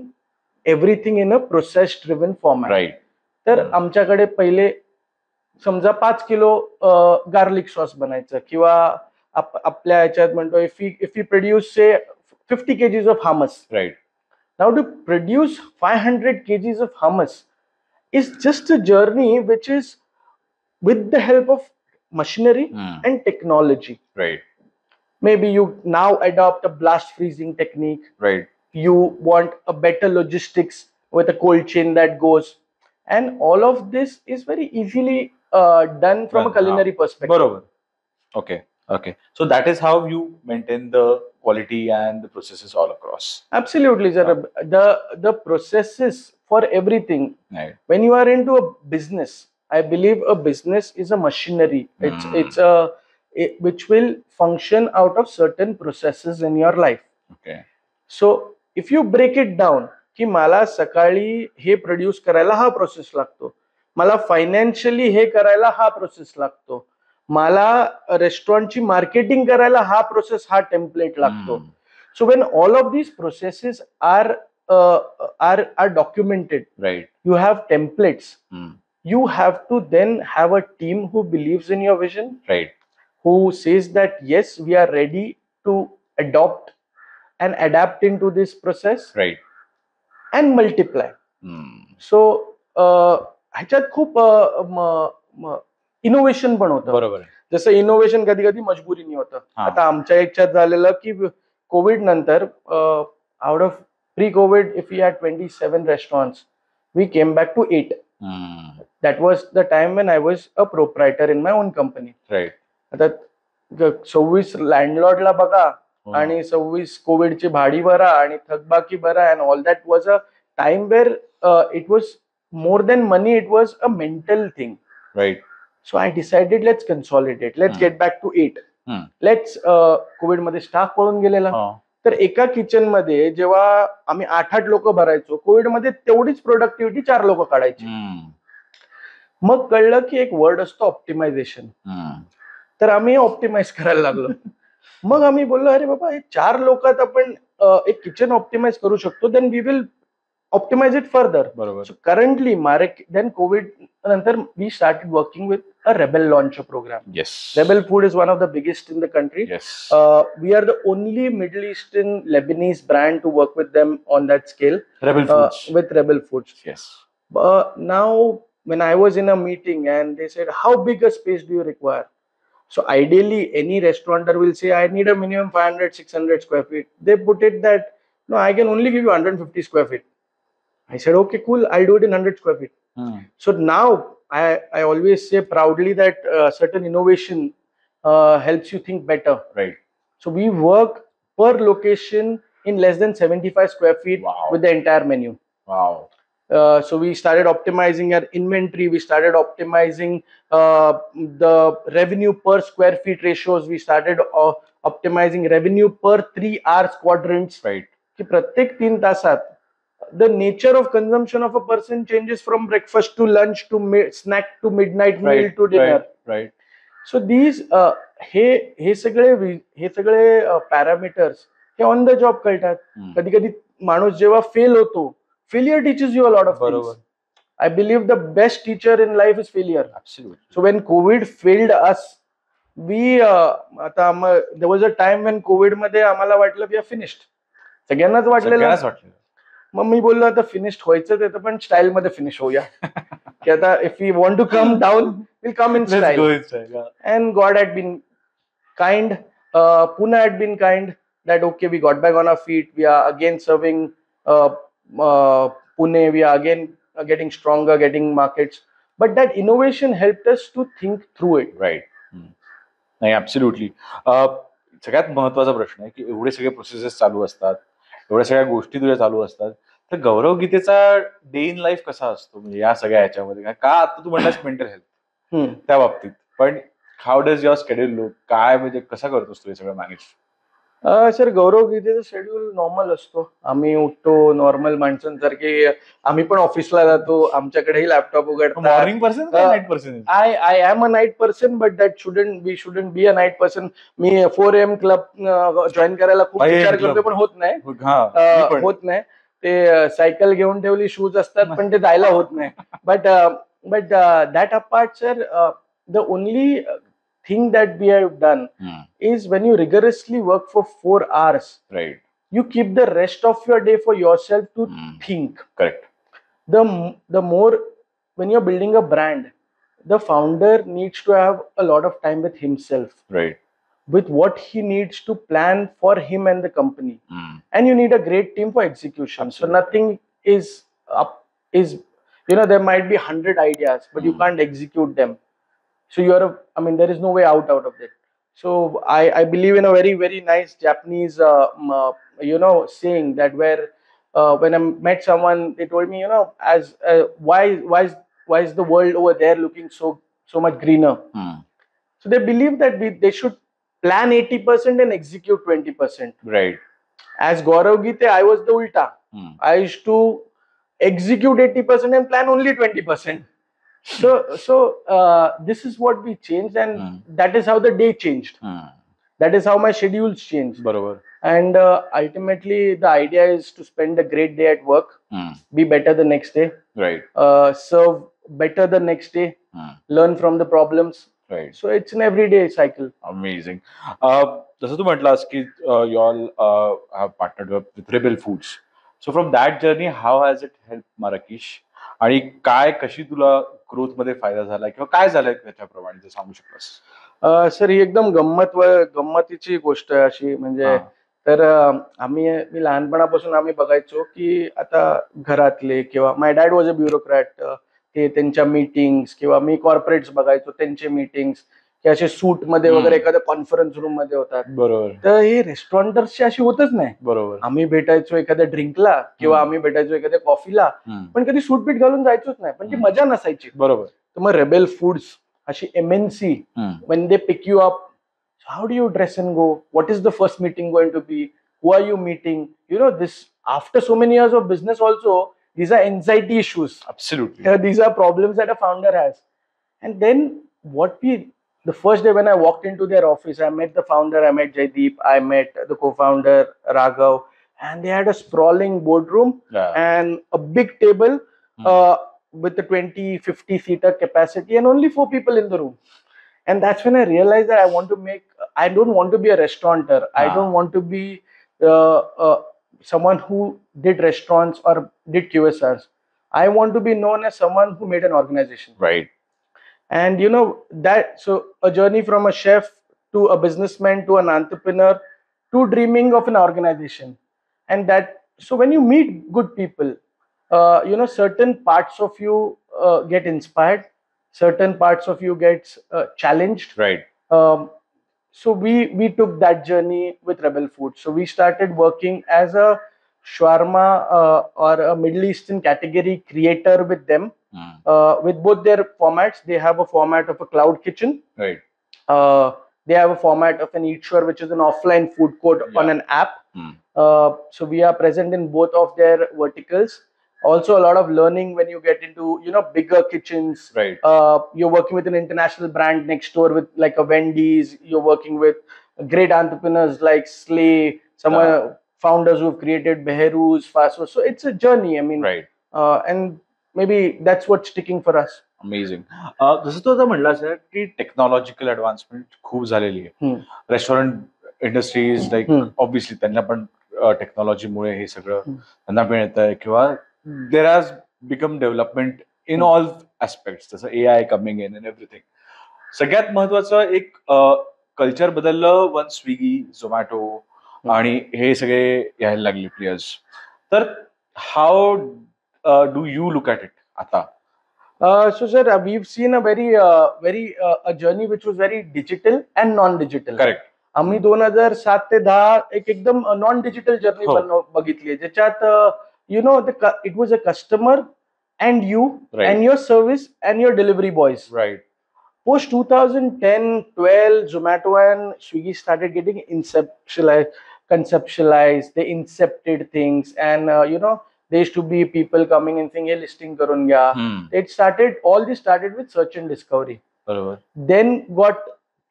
everything in a process driven format. Right. तर आमच्याकडे पहिले समजा 5 kilo garlic sauce बनायचं, किंवा आपल्या ह्याच्यात म्हणतो if you produce say 50 kgs of hummus. Right. Now to produce 500 kgs of hummus is just a journey which is with the help of machinery and technology. Right. Maybe you now adopt a blast freezing technique. Right. You want a better logistics with a cold chain that goes, and all of this is very easily done from a culinary perspective. Barabar. Okay. Okay. So that is how you maintain the quality and the processes all across. Absolutely, sir. The processes for everything. Right. When you are into a business, I believe a business is a machinery. It's which will function out of certain processes in your life. Okay. So if you break it down, की मला सकाळी हे produce करायला हा process लागतो, मला financially हे करायला हा process लागतो, मला रेस्टॉरंटची मार्केटिंग करायला हा प्रोसेस, हा टेम्पलेट लागतो. So when all of these processes are documented, right, you have templates. You have to then have a team who believes in your vision, right, who says that yes, we are ready to adopt and adapt into this process, right, and multiply. So ह्याच्यात खूप innovation पण होतं. बरोबर. जसं innovation कधी कधी मजबुरीने होतं. आता आमच्या ह्याच्यात झालेलं की कोविड नंतर out of pre-COVID, if we had 27 restaurants, we came back to 8. That was the time when I was a proprietor in my own company. Right. आता 26 लँडलॉर्डला बघा आणि 26 कोविडची भाडी भरा आणि थकबाकी भरा, and all that was a time where it was more than money, it was a mental thing. Right. So I decided, let's consolidate, let's get back to 8. Let's Covid मध्ये staff पळून गेलेला. तर एका किचन मध्ये जेव्हा आम्ही 8 लोक भरायचो, कोविड मध्ये तेवढीच प्रोडक्टिव्हिटी 4 लोक काढायची. मग कळलं की एक वर्ड असतो ऑप्टिमायझेशन. तर आम्ही ऑप्टिमाइज करायला लागलो. मग आम्ही बोललो, अरे बाबा, हे 4 लोकात आपण एक किचन ऑप्टिमाइज करू शकतो, then we will optimize it further. बरोबर. So currently, then COVID nantar we started working with a Rebel Launcher program. Yes. Rebel Food is one of the biggest in the country. Yes. We are the only Middle Eastern Lebanese brand to work with them on that scale. Rebel Foods. With Rebel Foods. Yes. Now, when I was in a meeting and they said, how big a space do you require? So ideally, any restaurateur will say, I need a minimum 500, 600 square feet. They put it that, no, I can only give you 150 square feet. I said, okay, cool, I'll do it in 100 square feet. So now I always say proudly that certain innovation helps you think better. Right. So we work per location in less than 75 square feet. Wow. With the entire menu. Wow. So we started optimizing our inventory. We started optimizing the revenue per square feet ratios. We started optimizing revenue per 3 hours quadrants. Right. कि प्रत्येक 3 तासात the nature of consumption of a person changes from breakfast to lunch to snack to midnight meal to dinner. Right. So these हे सगळे parameters हे on the job कळतात. कधी कधी माणूस जेव्हा फेल होतो, failure teaches you a lot of things. I believe the best teacher in life is failure. Absolutely. So when COVID failed us, there was a time when COVID मध्ये आम्हाला वाटलं we are finished. सगळ्यांनाच वाटलेलं. मग मी बोललो, आता finished व्हायचं तर पण स्टाईल मध्ये फिनिश होऊया. की आता if you want to come down, will come in style. And God had been kind, Pune had been kind, that okay, we got back on our feet, we are again serving Pune, we are again getting stronger, getting markets, but that innovation helped us to think through it. Right. नाही, absolutely. सगळ्यात महत्वाचा प्रश्न आहे की एवढे सगळे processes चालू असतात, एवढ्या सगळ्या गोष्टी तुझ्या चालू असतात, तर गौरव गीतेचा डे इन लाईफ कसा असतो म्हणजे या सगळ्या ह्याच्यामध्ये? का आता तू म्हणलास मेंटल हेल्थ त्या बाबतीत, पण how does your schedule look? काय म्हणजे कसं करतोस तू हे सगळं मॅनेज? सर गौरव गीतेचं शेड्यूल नॉर्मल असतो. आम्ही उठतो नॉर्मल माणसांसारखे. आम्ही पण ऑफिसला जातो. आमच्याकडेही लॅपटॉप उघडतात. मॉर्निंग पर्सन का night person? I am a night person, but we shouldn't be a night person. Me 4 AM club join करायला खूप 5 AM विचार club. करतो, पण होत नाही. हा मी पण. होत नाही. ते सायकल घेऊन ठेवली, शूज असतात, पण ते जायला होत नाही. But that apart sir, the only thing that we have done is when you rigorously work for 4 hours, right. you keep the rest of your day for yourself to think. Correct. The more, when you're building a brand, the founder needs to have a lot of time with himself, right. with what he needs to plan for him and the company. And you need a great team for execution. Absolutely. So nothing is there might be 100 ideas, but you can't execute them. So there is no way out of it. So I believe in a very, very nice Japanese saying that where when I met someone, they told me, as why is the world over there looking so much greener? So they believe that they should plan 80% and execute 20%. Right. As Gaurav Gite, I was the ulta. I used to execute 80% and plan only 20%. So this is what we changed, and that is how the day changed. That is how my schedules changed. बरोबर. And ultimately, the idea is to spend a great day at work, be better the next day, Right. serve better the next day, learn from the problems. Right. So it's an everyday cycle. Amazing. जसं तू म्हटलास की you all have partnered with Rebel Foods. So from that journey, how has it helped Marrakesh? आणि कशी तुला growth मध्ये फायदा झाला किंवा काय झालंय त्याच्याप्रमाणे जर सांगू शकलास? सर, ही एकदम गंमतीची गोष्ट आहे अशी. म्हणजे तर मी लहानपणापासून आम्ही बघायचो की आता घरातले किंवा my dad was a bureaucrat, ते त्यांच्या मीटिंग्स, किंवा मी कॉर्पोरेट्स बघायचो त्यांचे मीटिंग्स, की असे सूट मध्ये वगैरे एखाद्या कॉन्फरन्स रूम मध्ये होतात. बरोबर. तर हे रेस्टॉरंटर्सची अशी होतच नाही. बरोबर. आम्ही भेटायचो एखाद्या ड्रिंकला किंवा आम्ही भेटायचो एखाद्या कॉफीला, पण कधी सूटपीट घालून जायचोच नाही, पण ती मजा नसायची. बरोबर. तर मग रेबेल फूड्स अशी MNC, when they pick you up, how do you dress and go? What is the first meeting going to be? Who are you meeting? This after so many years of business also, these are anxiety issues. Absolutely. These are problems that a founder has. And then the first day when I walked into their office, I met the founder, I met Jaideep, I met the co-founder Raghav, and they had a sprawling boardroom and a big table with a 20-50 seater capacity and only 4 people in the room. And that's when I realized that I don't want to be a restaurateur. I don't want to be someone who did restaurants or did QSRs. I want to be known as someone who made an organization. Right. And so a journey from a chef to a businessman to an entrepreneur to dreaming of an organization. And so when you meet good people, certain parts of you get inspired, certain parts of you get challenged. Right. So we took that journey with Rebel Foods. So we started working as a shawarma or a Middle Eastern category creator with them. With both their formats. They have a format of a cloud kitchen. Right. They have a format of an Eat Sure, which is an offline food court on an app. So we are present in both of their verticals. Also a lot of learning when you get into bigger kitchens. Right. You're working with an international brand next door with like a Wendy's. You're working with great entrepreneurs like Slay, some founders who've created Behrooz, Faso. So it's a journey. I mean, right. And maybe that's what's sticking for us. Amazing. जसं तू आता म्हणलास की technological advancement खूप झालेली आहे. Restaurant industries like obviously त्यांना पण टेक्नॉलॉजीमुळे हे सगळं त्यांना मिळतंय किंवा there has become development in all aspects, जसं AI coming in and everything. सगळ्यात महत्वाचं एक कल्चर बदललं वन स्विगी, झोमॅटो आणि हे सगळे यायला लागले प्लेयर्स. तर हाऊ do you look at it आता? So sir, we've seen a a journey which was very digital and non-digital. Correct. आम्ही 2007 ते 10 एकदम नॉन डिजिटल जर्नी बघितली, ज्याच्यात it was a customer and you and your service and your delivery boys. Right. Post 2010, 12, Zomato and Swiggy started getting inceptualized. conceptualized, they incepted things, and there used to be people coming and saying, "Hey, listing karun gya." All this started with search and discovery. बरोबर. Then got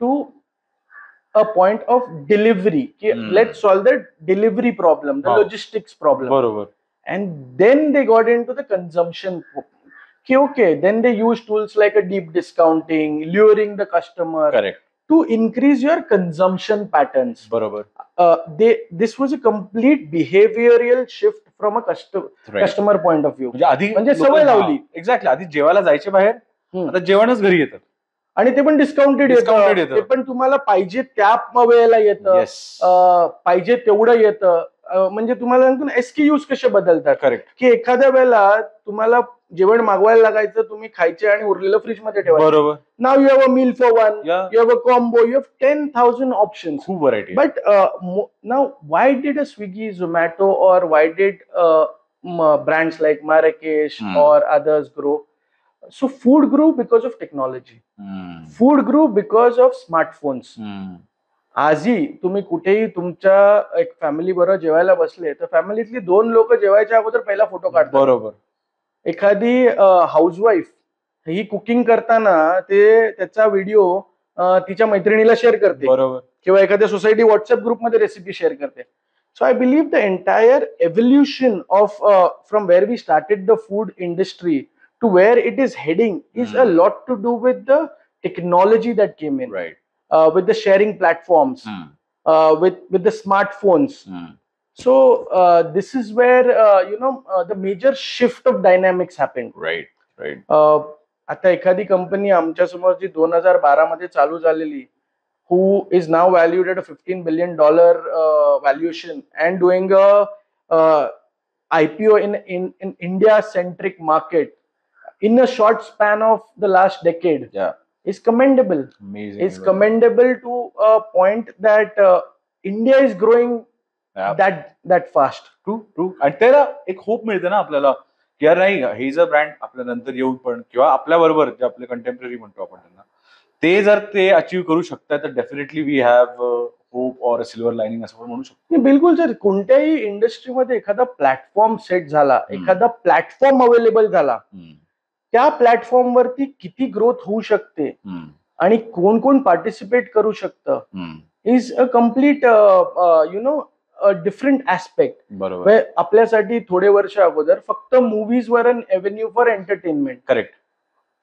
to a point of delivery. Let's solve the delivery problem, the Wow. logistics problem. बरोबर. And then they got into the consumption. Okay, then they use tools like a deep discounting, luring the customer correct. to increase your consumption patterns. बरोबर. This was a complete behavioral shift from a Right. customer point of view. म्हणजे आधी म्हणजे सवय लावली. Exactly. आधी जेवायला जायचे बाहेर, आता जेवणच घरी येतं. आणि ते पण डिस्काउंटेड Discounted येतं. येतं. ते पण तुम्हाला पाहिजे त्या वेळेला येतं. Yes. पाहिजे तेवढं येतं. म्हणजे तुम्हाला सांगतो SKUs कसे बदलतात. करेक्ट. की एखाद्या वेळेला तुम्हाला जेवण मागवायला लागायचं, तुम्ही खायचे आणि उरलेलं फ्रीज मध्ये ठेवायचं. बरोबर. Now you have a meal for one, Yeah. You have a combo, you have 10,000 options. खूप variety. But now, why did a Swiggy, Zomato, or why did brands like Marrakesh or others grow? So food grew because of technology. Food grew because of smartphones. आजही तुम्ही कुठेही तुमच्या एक family बरोबर जेवायला बसले तर फॅमिलीतली 2 लोक जेवायच्या अगोदर पहिला फोटो काढतात. बरोबर. एखादी हाऊसवाईफ ही कुकिंग करताना त्याचा व्हिडिओ तिच्या मैत्रिणीला शेअर करते. बरोबर. किंवा एखाद्या सोसायटी व्हॉट्सअप ग्रुपमध्ये रेसिपी शेअर करते. So I believe the entire evolution of from where we started the food industry to where it is heading is a lot to do with the technology that came in, right. with the sharing platforms, with the smartphones. So this is where the major shift of dynamics happened. Right, right. आता एखादी company आमच्या समोर जी 2012 मध्ये चालू झालेली, who is now valued at a $15 billion valuation and doing a IPO in India centric market in a short span of the last decade. Yeah. Is commendable. Amazing. It's commendable to a point that India is growing that fast. True. आणि त्याला एक hope मिळते ना आपल्याला की यार नाही हे जर ब्रँड आपल्या नंतर येऊन पण किंवा आपल्या बरोबर जे आपले कंटेम्पररी म्हणतो आपण त्यांना, ते जर ते अचीव्ह करू शकतात तर definitely we have hope or a silver lining असं पण म्हणू शकतो. बिलकुल सर. कोणत्याही इंडस्ट्रीमध्ये एखादा प्लॅटफॉर्म सेट झाला, एखादा प्लॅटफॉर्म अवेलेबल झाला, त्या प्लॅटफॉर्म वरती किती ग्रोथ होऊ शकते आणि कोण कोण पार्टिसिपेट करू शकतं is a complete different aspect. बरोबर. आपल्यासाठी थोडे वर्ष अगोदर फक्त मूवीज वर an avenue for entertainment. Correct.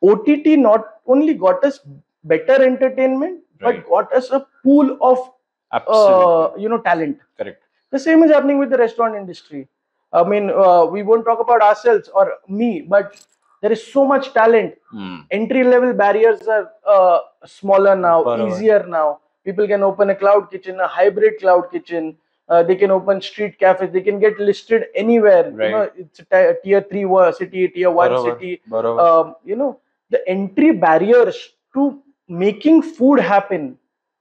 OTT not only got us better entertainment but got us a pool of talent. Correct. The same is happening with the restaurant industry. I mean, we won't talk about ourselves or me, but there is so much talent. Entry level barriers are smaller now, easier now. People can open a cloud kitchen, a hybrid cloud kitchen. They can open street cafes. They can get listed anywhere. Right. It's a tier 3 city, tier 1 city. The entry barriers to making food happen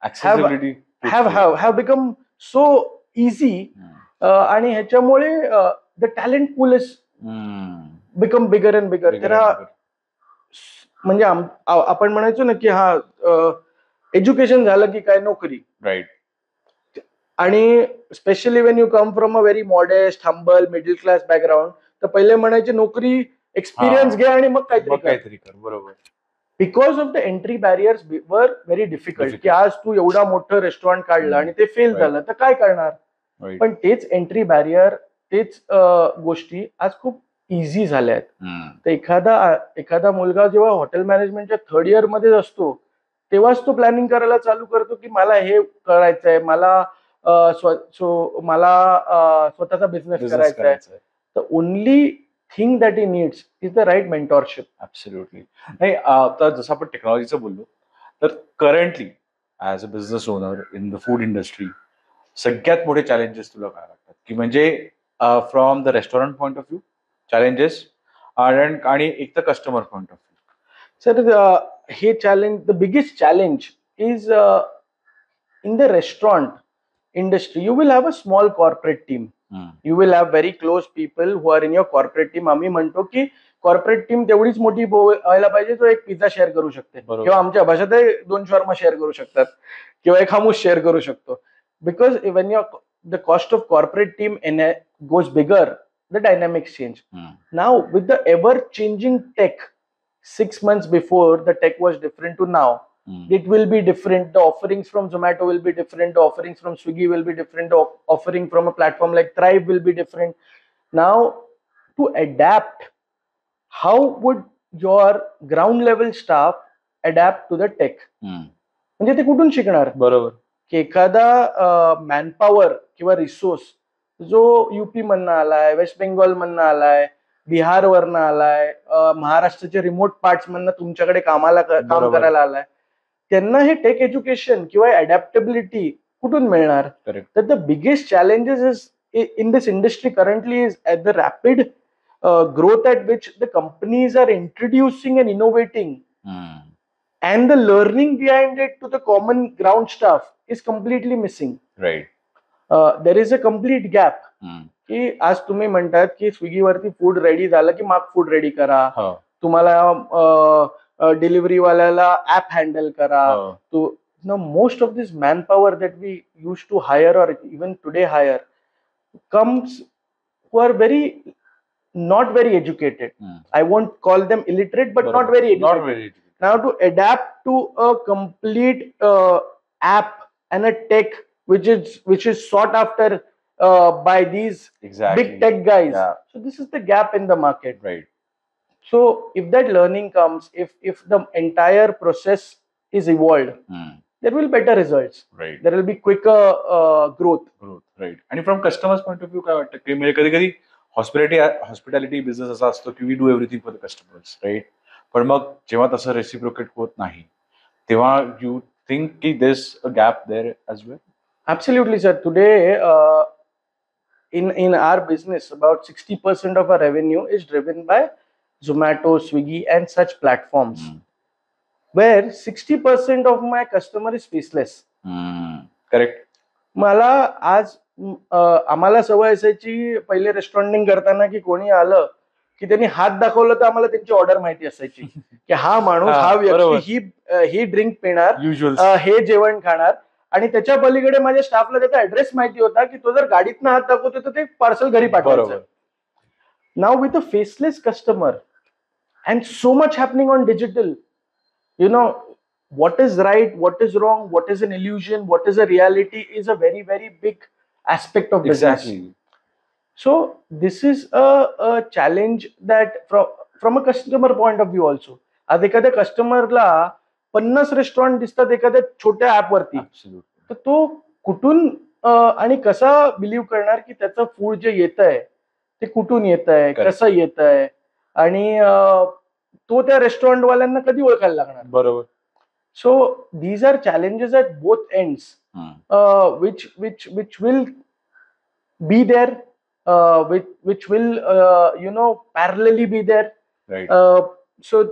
accessibility have become so easy. आणि ह्याच्यामुळे the talent pool is become bigger and bigger. म्हणजे आपण म्हणायचो ना की education झालं की काय नोकरी. राईट. आणि specially when you come from a very modest humble middle class background तर पहिले म्हणायचे नोकरी एक्सपिरियन्स घे आणि मग काहीतरी कर. बरोबर. Because of the entry barriers were very difficult. की आज तू एवढा मोठं रेस्टॉरंट काढलं आणि ते फेल झालं तर काय करणार. पण तेच एंट्री बॅरियर, तेच गोष्टी आज खूप इझी झाल्या आहेत. तर एखादा मुलगा जेव्हा हॉटेल मॅनेजमेंटच्या 3rd इयर मध्ये असतो तेव्हाच तो प्लॅनिंग करायला चालू करतो की मला हे करायचंय, मला स्वतःचा बिझनेस करायचा आहे. तर only thing that he needs is the right mentorship. Absolutely. नाही आता जसं आपण टेक्नॉलॉजीचं बोललो तर currently as a business owner in the food industry सगळ्यात मोठे चॅलेंजेस तुला काय लागतात की म्हणजे from the restaurant point of view challenges आणि एक तर customer point of view. Sir हे challenge, the biggest challenge is in the restaurant industry. You will have a small corporate team. You will have very close people who are in your corporate team. आम्ही म्हणतो की corporate team तेवढीच मोठी व्हायला पाहिजे जो एक पिझ्झा शेअर करू शकते किंवा आमच्या भाषेत 2 शॉर्मा शेअर करू शकतात किंवा एक हामूस शेअर करू शकतो. Because when your the cost of corporate team goes bigger, the dynamics change. Now with the ever changing tech, 6 months before the tech was different to now, it will be different. The offerings from Zomato will be different, the offerings from Swiggy will be different, the offering from a platform like Thrive will be different. Now to adapt, how would your ground level staff adapt to the tech? म्हणजे ते कुठून शिकणार? बरोबर. की एखादा manpower किंवा resource जो UP मधनं आलाय, वेस्ट बेंगॉल मधनं आलाय, बिहार वरनं आलाय, महाराष्ट्राच्या रिमोट पार्ट्स मधनं तुमच्याकडे काम करायला आलाय, त्यांना हे टेक एज्युकेशन किंवा अडॅप्टेबिलिटी कुठून मिळणार? तर the biggest challenges is in this industry currently is at the rapid growth at which the companies are introducing and innovating, and the learning behind it to the common ground staff is completely missing. Right. There is a complete gap. की आज तुम्ही म्हणतात की Swiggy वरती food ready झालं की माग food ready करा, तुम्हाला डिलिव्हरी वाल्याला ऍप हँडल करा. Now most of this manpower that we used to hire or even today hire comes who are not very educated. I won't call them illiterate, but not very educated. Now to adapt to a complete app and a tech which is sought after by these big tech guys. So this is the gap in the market. Right. So if that learning comes, if the entire process is evolved, there will be better results. Right. There will be quicker growth. Right. आणि from customers point of view काय वाटतं की म्हणजे कधी कधी hospitality business असा असतो की we do everything for the customers, right? पण मग जेव्हा तसं रेसिप्रोकेट होत नाही तेव्हा यू थिंक की this a gap there as well? Absolutely, sir. Today, in our business, about 60% of our revenue is driven by Zomato, Swiggy, and such platforms, where 60% of my customer is faceless. Correct. मला आज आम्हाला सवय असायची पहिले रेस्टॉरंटिंग करताना की कोणी आलं की त्यांनी हात दाखवलं तर आम्हाला त्यांची ऑर्डर माहिती असायची की हा माणूस, हा व्यक्ती ही ड्रिंक पिणार, हे जेवण खाणार, आणि त्याच्या पलीकडे माझ्या स्टाफला त्याचा ऍड्रेस माहिती होता की तो जर गाडीतनं हात दाखवतो तर ते पार्सल घरी पाठवायचं. Now with a faceless customer and so much happening on digital, you know, what is right, what is wrong, what is an illusion, what is a reality is a very, very big aspect of business. Exactly. So this is a challenge that from a customer point of view also. आज एखाद्या कस्टमरला 50 restaurant दिसतात एखाद्या छोट्या app वरती, तर तो कुठून आणि कसा बिलीव्ह करणार की त्याचं फूड जे येत आहे ते कुठून येत आहे, कसं येत आहे, आणि तो त्या रेस्टॉरंट वाल्यांना कधी ओळखायला लागणार? बरोबर. So these are challenges at both ends, which will be there, which will parallelly be there. Right. So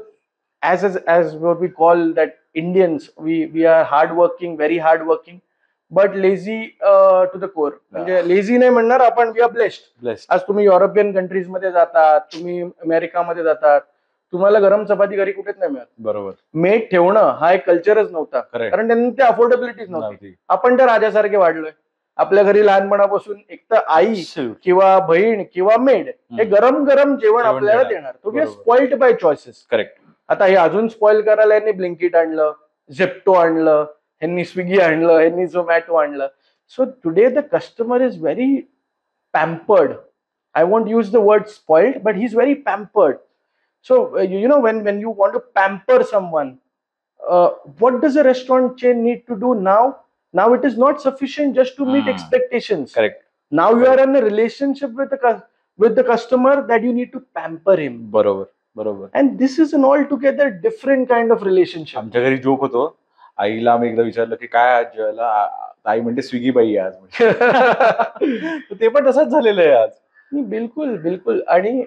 as what we call that Indians, we are hardworking, very hardworking, but lazy to the core. म्हणजे lazy नाही म्हणणार आपण, we are blessed. आज तुम्ही European countries मध्ये जातात, तुम्ही अमेरिकामध्ये जातात, तुम्हाला गरम चपाती घरी कुठेच नाही मिळत. बरोबर. मेट ठेवणं हा एक कल्चरच नव्हता, कारण त्यांना ते अफोर्डेबिलिटीच नव्हती. आपण तर राजासारखे वाढलोय. आपल्या घरी लहानपणापासून एक तर आई किंवा बहीण किंवा मेड हे गरम गरम जेवण आपल्याला देणार. तो we spoiled by choices. Correct. आता हे अजून स्पॉइल करायला यांनी ब्लिंकिट आणलं, झेप्टो आणलं, यांनी स्विगी आणलं, यांनी झोमॅटो आणलं. So today the customer is very pampered. I won't use the word spoiled, but he is very pampered. So, when you want to pamper someone, what does a restaurant chain need to do now? Now it is not sufficient just to meet expectations. Correct. Now you are in a relationship with the customer that you need to pamper him. बरोबर. And this is an altogether different kind of relationship. आमच्या घरी joke होतो, आईला आम्ही एकदा विचारलं की काय आज जेवायला, आई म्हणते स्विगी बाई आज. ते पण तसंच झालेलं आहे आज. बिलकुल. आणि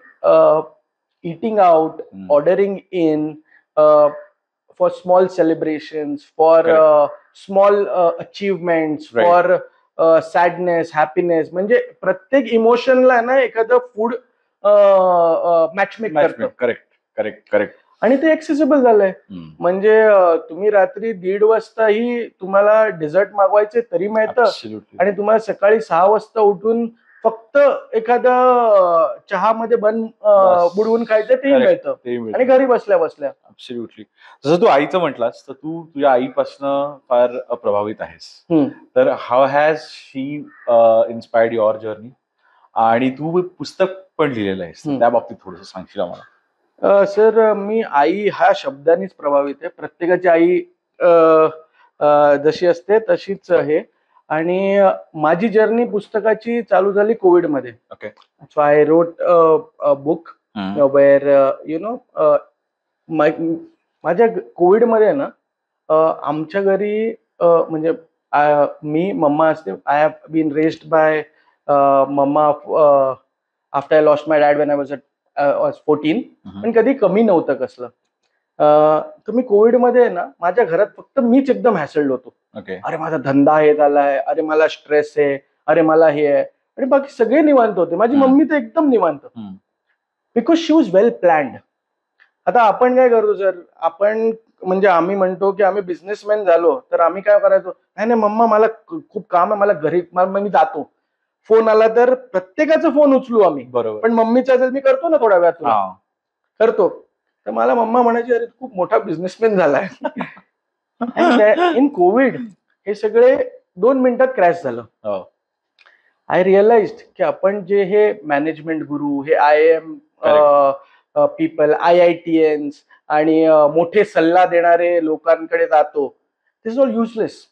eating out, ordering in, for small celebrations, for small achievements, for sadness, happiness, म्हणजे प्रत्येक इमोशनला ना एखादं फूड मॅचमेक करतं. करेक्ट. आणि ते ऍक्सेसिबल झालंय. हम्म. म्हणजे तुम्ही रात्री 1:30 वाजताही तुम्हाला डेझर्ट मागवायचे तरी मिळतं, Absolutely. आणि तुम्हाला सकाळी 6 वाजता उठून फक्त एखादं चहामध्ये बस. बुडवून खायचं तेही Correct. मिळतं, तेही मिळतं. आणि घरी बसल्या बसल्या. ऍब्सोल्युटली. जसं तू आईचं म्हटलास, तर तू तुझ्या आईपासनं फार प्रभावित आहेस. हम्म. तर how has she inspired your journey? आणि तू एक पुस्तक पण लिहिलेलं आहेस, तर हम्म. त्या बाबतीत थोडंसं सांगशील आम्हाला? सर, मी आई हा शब्दानेच प्रभावित आहे. प्रत्येकाची आई जशी असते तशीच आहे. आणि माझी जर्नी पुस्तकाची चालू झाली कोविडमध्ये. Okay. So I wrote a book where you know माझ्या कोविडमध्ये ना आमच्या घरी म्हणजे मी, मम्मा असते. I have been raised by मम्मा after I lost my dad when I was 14. पण कधी कमी नव्हतं कसलं. तर मी कोविडमध्ये ना माझ्या घरात फक्त मीच एकदम हॅसल्ड होतो. ओके. अरे माझा धंदा हे झालाय, अरे मला स्ट्रेस आहे, अरे मला हे आहे. आणि बाकी सगळे निवांत होते. माझी मम्मी तर एकदम निवांत, because she was well planned. आता आपण काय करतो सर, आपण म्हणजे आम्ही म्हणतो की आम्ही बिझनेसमॅन झालो तर आम्ही काय करायचो, नाही नाही मम्मा मला खूप काम आहे, मला घरी मी जातो. फोन आला तर प्रत्येकाचा फोन उचलू आम्ही, बरोबर. पण मम्मीचा जर मी करतो ना थोड्या वेळात तुला, हा. करतो. तर मला मम्मा म्हणायची, अरे खूप मोठा बिझनेसमॅन झालाय. इन कोविड हे सगळे 2 मिनिटात क्रॅश झालं. हो. आय रिअलाइज्ड की आपण जे हे मॅनेजमेंट गुरु, हे IIM पीपल, IITians आणि मोठे सल्ला देणारे लोकांकडे जातो, दिस ऑल युजलेस.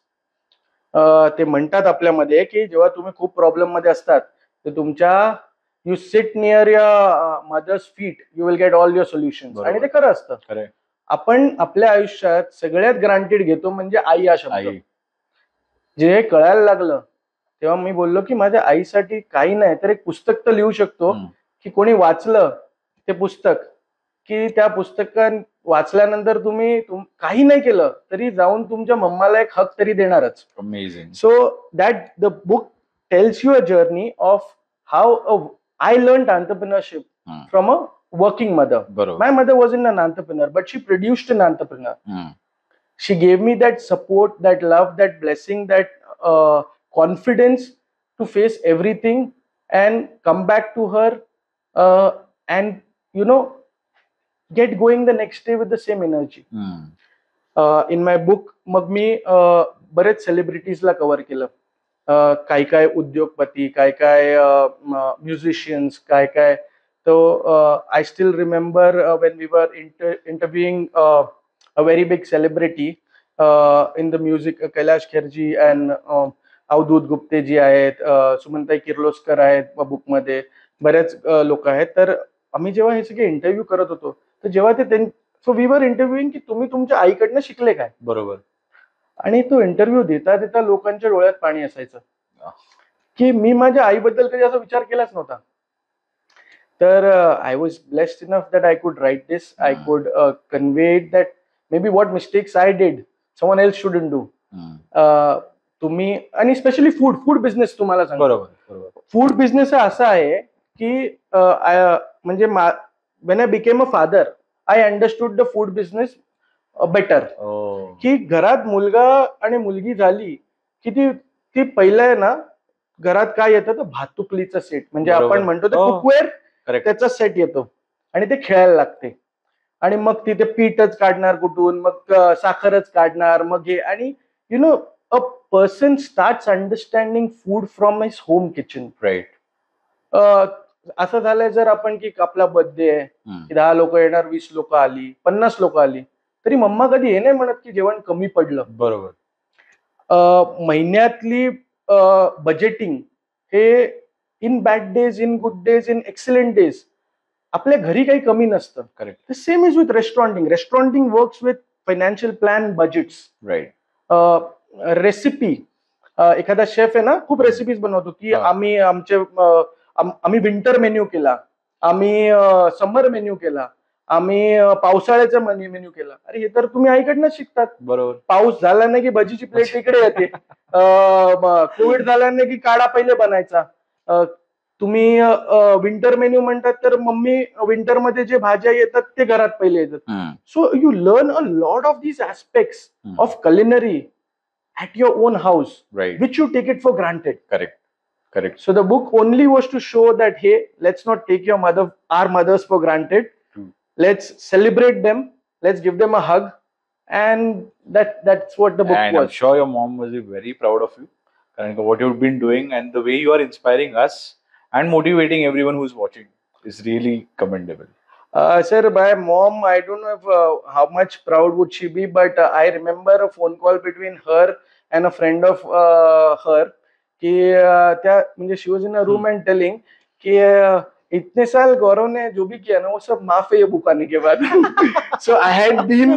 ते म्हणतात आपल्यामध्ये की जेव्हा तुम्ही खूप प्रॉब्लेम मध्ये असतात तर तुमच्या you sit near your mother's feet, you will get all your solution. आणि ते खरं असतं. खरंय. आपण आपल्या आयुष्यात सगळ्यात ग्रांटेड घेतो म्हणजे आई हा शब्द. आई. जे कळायला लागलं तेव्हा मी बोललो की माझ्या आईसाठी काही नाही तर एक पुस्तक तर लिहू शकतो, की कोणी वाचलं ते पुस्तक, की त्या पुस्तकात वाचल्यानंतर तुम्ही काही नाही केलं तरी जाऊन तुमच्या मम्माला एक हक तरी देणारच. Amazing. So that the book tells you a journey of how I learn entrepreneurship from a working mother. बरोबर. My mother wasn't an entrepreneur, but she produced an entrepreneur. She gave me that support, that love, that blessing, that confidence to face everything and come back to her and you know get going the next day with the same energy. In my book मग मी बरेच सेलिब्रिटीजला cover केलं. काय काय उद्योगपती, काय काय musicians, काय काय. So I still remember when we were interviewing a very big celebrity in the music, Kailash Kherji and Avadhoot Gupte जी आहेत, सुमनताई किर्लोस्कर आहेत बुकमध्ये, बरेच लोक आहेत. तर आम्ही जेव्हा हे सगळे इंटरव्ह्यू करत होतो तर जेव्हा ते सो वी वर इंटरव्ह्यूइंग की तुम्ही तुमच्या आईकडनं शिकले काय. बरोबर. आणि तो इंटरव्ह्यू देता देता लोकांच्या डोळ्यात पाणी असायचं की मी माझ्या आईबद्दल कधी असा विचार केलाच नव्हता. तर I was blessed enough that I could write this, I could convey that may be what mistakes I did someone else shouldn't do. तुम्ही आणि स्पेशली फूड बिझनेस तुम्हाला सांगतो. बरोबर. फूड बिझनेस असा आहे की म्हणजे when I became a father I understood the food business better. की घरात मुलगा आणि मुलगी झाली की ती पहिलं आहे ना, घरात काय येतं तर भातुकलीचा सेट, म्हणजे आपण म्हणतो ते कुकवेअर, त्याचा सेट येतो आणि ते खेळायला लागते. आणि मग तिथे पीठच काढणार कुठून, मग साखरच काढणार, मग हे. आणि you know a person starts understanding food from his home kitchen. Right. असं झालंय जर आपण की आपला बर्थडे आहे, 10 लोक येणार, 20 लोक आली, 50 लोक आली, तरी मम्मा कधी हे नाही म्हणत की जेवण कमी पडलं. बरोबर. महिन्यातली बजेटिंग हे in bad days, in good days, in excellent days आपल्या घरी काही कमी नसतं. Correct. Same is with restauranting. Restauranting works with financial plan, budgets. Right. Recipe, एखादा शेफ आहे ना, खूप रेसिपीज बनवतो की आम्ही विंटर मेन्यू केला, आम्ही समर मेन्यू केला, आम्ही पावसाळ्याचा मेन्यू केला. अरे हे तर तुम्ही आईकडनं शिकतात. बरोबर. पाऊस झाला नाही की भजीची प्लेट इकडे येते. कोविड झाला नाही की काढा पहिले बनायचा. तुम्ही विंटर मेन्यू म्हणतात तर मम्मी विंटर मध्ये जे भाज्या येतात ते घरात पहिले येतात. So you learn a lot of these aspects of culinary at your own house, right. which you take it for granted. Correct. So the book only was to show that, hey, let's not take our mothers for granted. True. Let's celebrate them. Let's give them a hug, and that's what the book And I'm was. sure your mom was very proud of you. And what you've been doing and the way you are inspiring us and motivating everyone who's watching is really commendable. Sir, my mom, I don't know if, how much proud would she be, but I remember a phone call between her and a friend of her. कि त्या म्हणजे she was in a room and telling कि इतने साल गौरव ने जो भी किया ना वो सब माफ है ये बुक आने के बाद. So I had been,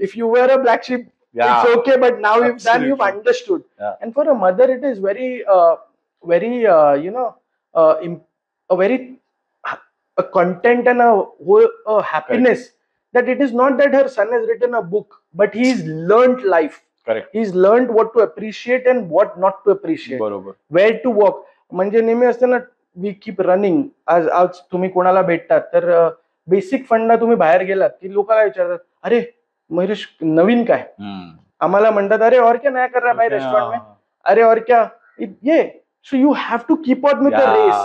if you were a black sheep, it's okay, but now you've done, you've understood. Yeah. And for a mother, it is very, a very a content and a happiness that it is not that her son has written a book, but he's learned life. Correct. He's learned what to appreciate and what not to appreciate. बरोबर. Where to walk. म्हणजे नेहमी असतं ना, we keep running. आज तुम्ही कोणाला भेटतात तर बेसिक फंडा तुम्ही बाहेर गेलात की लोकांना विचारतात, अरे मयुरेश नवीन काय. आम्हाला म्हणतात, अरे और क्या नया कर रहा है भाई रेस्टोरेंट में, अरे और क्या ये. So you have to keep up with the race.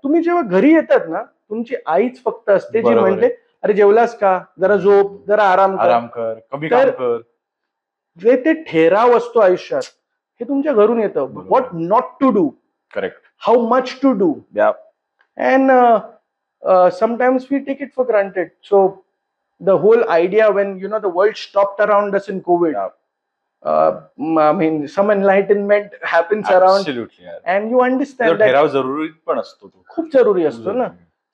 तुम्ही जेव्हा घरी येतात ना, तुमची आईच फक्त असते जी म्हणते, अरे जेवलास का, जरा झोप, जरा आराम कर, कमी काम कर. जे ते ठेराव असतो आयुष्यात हे तुमच्या घरून येतं. What not to do. Correct. How much to do. And sometimes we take it for granted. So the whole idea when the world stopped around us in COVID, I mean, some enlightenment happens around. Absolutely. And you understand that ठेराव जरुरी पण असतो तो. खूप जरुरी असतो ना.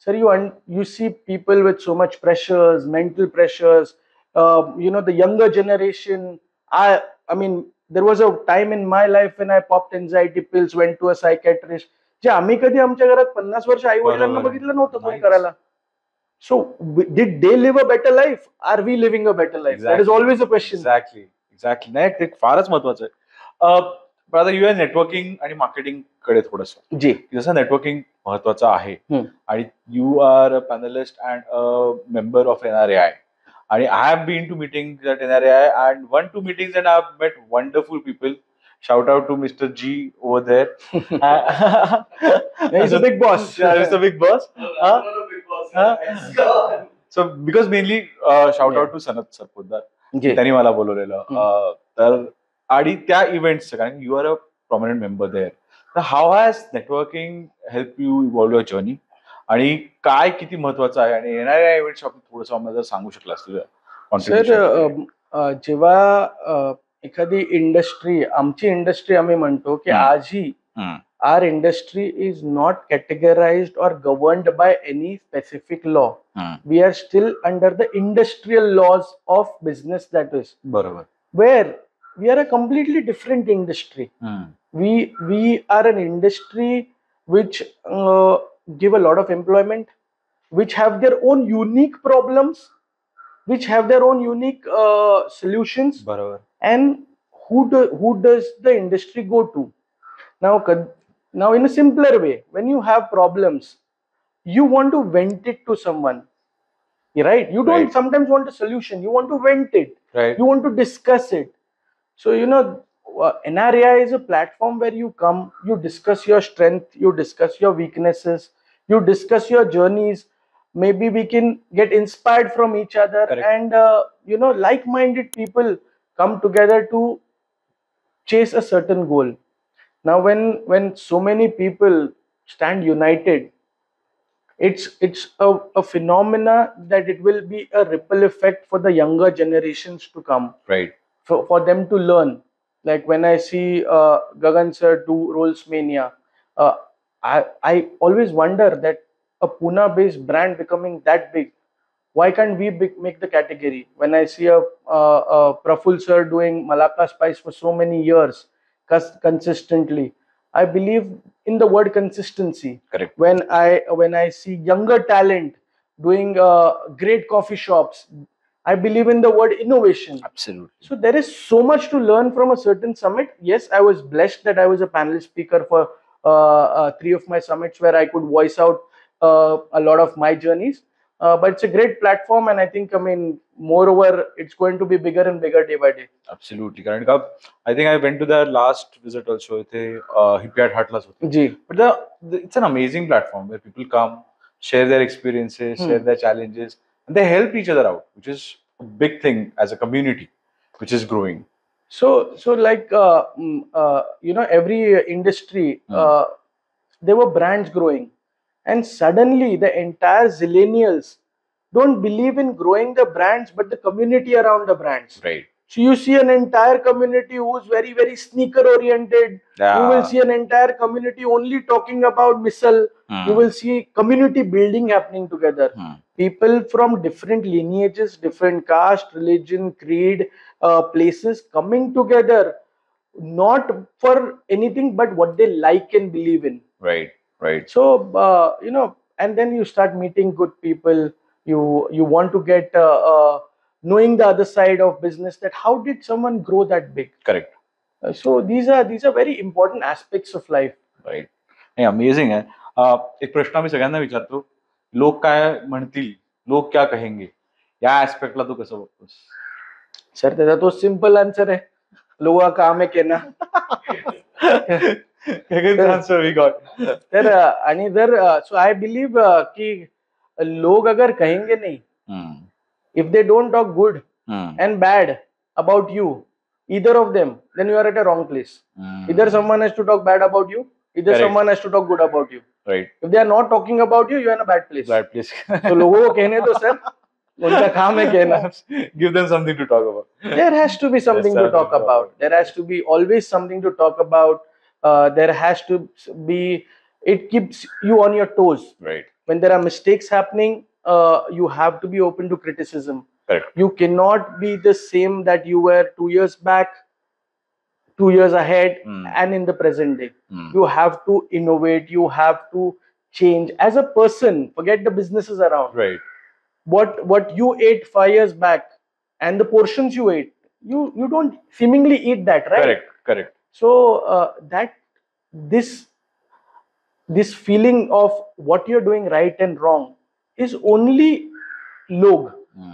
Sir, you see people with so much pressures, mental pressures, the younger generation. I mean, there was a time in my life when I popped anxiety pills, went to a psychiatrist. जे आम्ही कधी आमच्या घरात 50 वर्ष आई वडिलांना बघितलं नव्हतं कोणी करायला. So did they live a better life? Are we living a better life? That is always a question. Exactly. नाही, ते फारच महत्वाचं आहे. पण आता यू आर नेटवर्किंग आणि मार्केटिंग कडे थोडस. जी. जसं नेटवर्किंग महत्वाचं आहे आणि you are a panelist and a member of NRAI. And I have been to meetings at NRAI and 1-2 meetings and I've met wonderful people. Shout out to Mr. G over there. He's a big boss. Yeah, he's a big boss. So because mainly shout out to Sanat Sarpotdar. त्यांनी मला बोलवलेलं. तर आणि त्या events, कारण you are a prominent member there. तर how has networking help you evolve your journey आणि काय किती महत्वाचं आहे आणि येणाऱ्या इव्हेंट्स आपण थोडंसं आम्हाला सांगू शकलास तुझं. सर, जेव्हा एखादी इंडस्ट्री, आमची इंडस्ट्री आम्ही म्हणतो की आजही our industry is not categorized or governed by any specific law. We are still under the industrial laws of business, that is. Barabar. Where we are a completely different industry. We are an industry which give a lot of employment, which have their own unique problems, which have their own unique solutions. Barabar. And who does the industry go to? Now, in a simpler way, when you have problems, you want to vent it to someone, right? You don't sometimes want a solution. You want to vent it. Right. You want to discuss it. So, NRAI is a platform where you come, you discuss your strength, you discuss your weaknesses, you discuss your journeys. Maybe we can get inspired from each other. Correct. And, like-minded people come together to chase a certain goal. Now, when so many people stand united, it's a phenomena that it will be a ripple effect for the younger generations to come. Right. For them to learn. Like when I see Gagan sir do Rolls Mania, I always wonder that a Pune-based brand becoming that big, why can't we make the category? When I see a Praful sir doing Malacca Spice for so many years, consistently, I believe in the word consistency. Correct. When I see younger talent doing great coffee shops, I believe in the word innovation. Absolutely. So there is so much to learn from a certain summit. Yes, I was blessed that I was a panel speaker for 3 of my summits where I could voice out a lot of my journeys. But it's a great platform, and I think, I mean, moreover, it's going to be bigger and bigger day by day. Absolutely. कारण का I think I went to the last visit also. इथे Hipyard Hatलाच होते. जी. But it's an amazing platform where people come, share their experiences, share their challenges, and they help each other out, which is a big thing as a community, which is growing. So like every industry, there were brands growing, and suddenly the entire zillennials don't believe in growing the brands but the community around the brands. Right. So you see an entire community who's very, very sneaker oriented. Yeah. You will see an entire community only talking about missile. You will see community building happening together. People from different lineages, different caste, religion, creed, places coming together, not for anything but what they like and believe in. Right. Right. So and then you start meeting good people. You want to get knowing the other side of business, that how did someone grow that big. Correct. So these are very important aspects of life. Right. नाही, amazing आहे. एक प्रश्न मी सगळ्यांना विचारतो, लोक काय म्हणतील, लोक क्या कहेंगे, या ऍस्पेक्टला तू कसं बघतोस? सर त्याचा तो सिंपल आन्सर आहे, लोगों का काम है कहना. Answer we got. तर आणि जर सो आय बिलीव्ह की लोग अगर कहेंगे नहीं, if they don't talk good and bad about you, either of them, then you are at a wrong place. Either someone has to talk bad about you, either Correct. someone has to talk good about you. Right. If they are not talking about you, you are in a bad place. Bad place. So लोगों को कहने दो sir, उनका काम है कहना. Give them something to talk about. There has to be something Yes, to talk about. There has to be always something to talk about. There has to be, it keeps you on your toes. Right. When there are mistakes happening, you have to be open to criticism. Correct. You cannot be the same that you were 2 years back, 2 years ahead, and in the present day. You have to innovate. You have to change as a person. Forget the businesses around. Right. What you ate 5 years back and the portions you ate, you don't seemingly eat that, right? Correct. So that this feeling of what you're doing right and wrong is only log,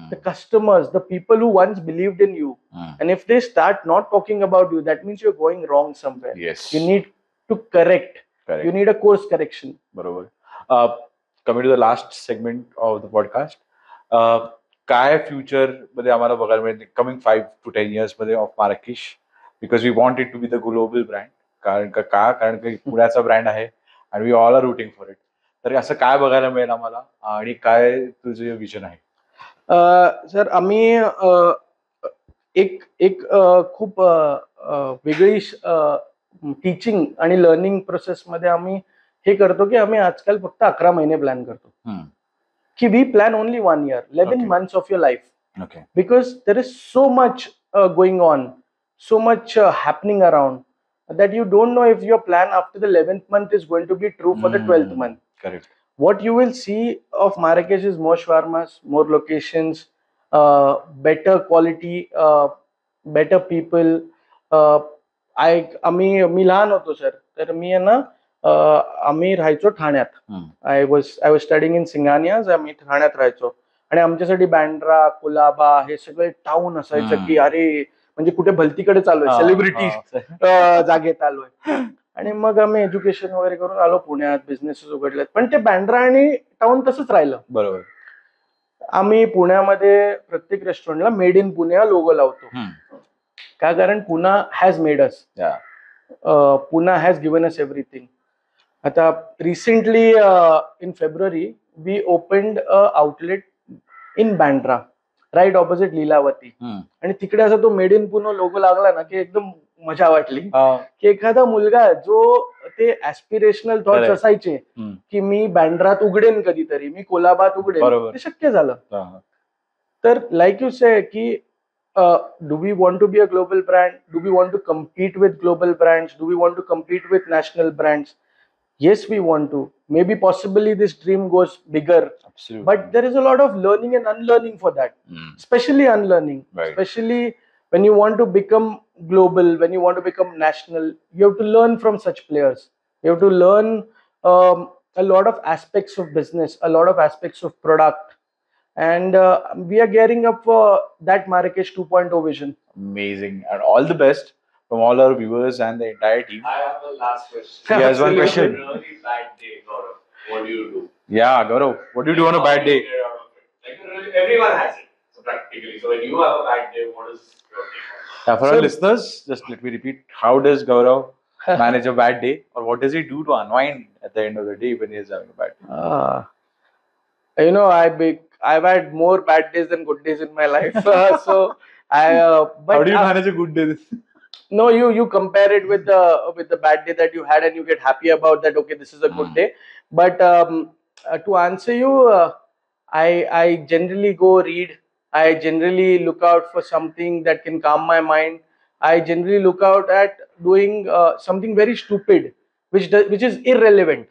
the customers, the people who once believed in you. And if they start not talking about you, that means you're going wrong somewhere. Yes. You need to correct. You need a course correction. बरोबर. Coming to the last segment of the podcast, काय future मध्ये आम्हाला बघायला मिळेल coming 5 to 10 years मध्ये of Marrakesh, because we want it to be the global brand. कारण की पुण्याचा ब्रँड आहे आणि we all are rooting for it. तर असं काय बघायला मिळेल आम्हाला आणि काय तुझं विजन आहे? सर आम्ही एक खूप वेगळी टीचिंग आणि लर्निंग प्रोसेस मध्ये आम्ही हे करतो की आम्ही आजकाल फक्त 11 महिने प्लॅन करतो. की we plan only 1 year, 11 months of your life. Okay. Because there is so much going on, so much happening around, that you don't know if your plan after the 11th month is going to be true for the 12th month. Correct. What you will see of Marrakesh is more shawarmas, more locations, better quality, better people. मी लहान होतो sir, तर मी आहे ना आम्ही राहायचो ठाण्यात. I was studying in Singhania's. आम्ही ठाण्यात राहायचो आणि आमच्यासाठी बँड्रा, कुलाबा हे सगळे टाउन असायचं की अरे म्हणजे कुठे भलतीकडे चालू आहे, सेलिब्रिटी जागेत आलोय. आणि मग आम्ही एज्युकेशन वगैरे करून आलो पुण्यात, बिझनेसेस उघडलेत. पण ते बँड्रा आणि टाउन तसंच राहिलं. बरोबर. आम्ही पुण्यामध्ये प्रत्येक रेस्टॉरंटला मेड इन पुणे लोगो लावतो. का? कारण Pune has made us. Pune has given us everything. आता recently in February we opened outlet in Bandra, right opposite Lilavati. आणि तिकडे असा तो मेड इन पुणे लोगो लागला ना की एकदम मजा वाटली. की एखादा मुलगा जो ते ऍस्पिरेशनल थॉट्स असायचे की मी बँड्रात उघडेन कधीतरी, मी कोलाबात उघडेन, ते शक्य झालं. तर लाईक यू से की do we want to be a global brand? Do we want to compete with global brands? Do we want to compete with national brands? Yes, we want to. Maybe possibly this dream goes bigger. Absolutely. But there is a lot of learning and unlearning for that. Especially unlearning. Right. Especially when you want to become global, when you want to become national, you have to learn from such players. You have to learn a lot of aspects of business, a lot of aspects of product, and we are gearing up for that Marrakesh 2.0 vision. Amazing. And all the best from all our viewers and the entire team. I have a last question. He has one Absolutely. question. Really bad day, Gaurav. What do you do? Yeah, Gaurav, what do you do on a bad day? Get out of it. Like, really, everyone has it, so practically. So when you have a bad day, what is your take on it? Yeah, for our So- listeners, just let me repeat. How does Gaurav manage a bad day, or what does he do to unwind at the end of the day when he is having a bad day? You know, I've had more bad days than good days in my life. So but How do you manage a good day? no, you compare it with the bad day that you had, and you get happy about that. Okay, this is a good day. But to answer you, I generally go read. I generally look out for something that can calm my mind. I generally look out at doing something very stupid, which is irrelevant.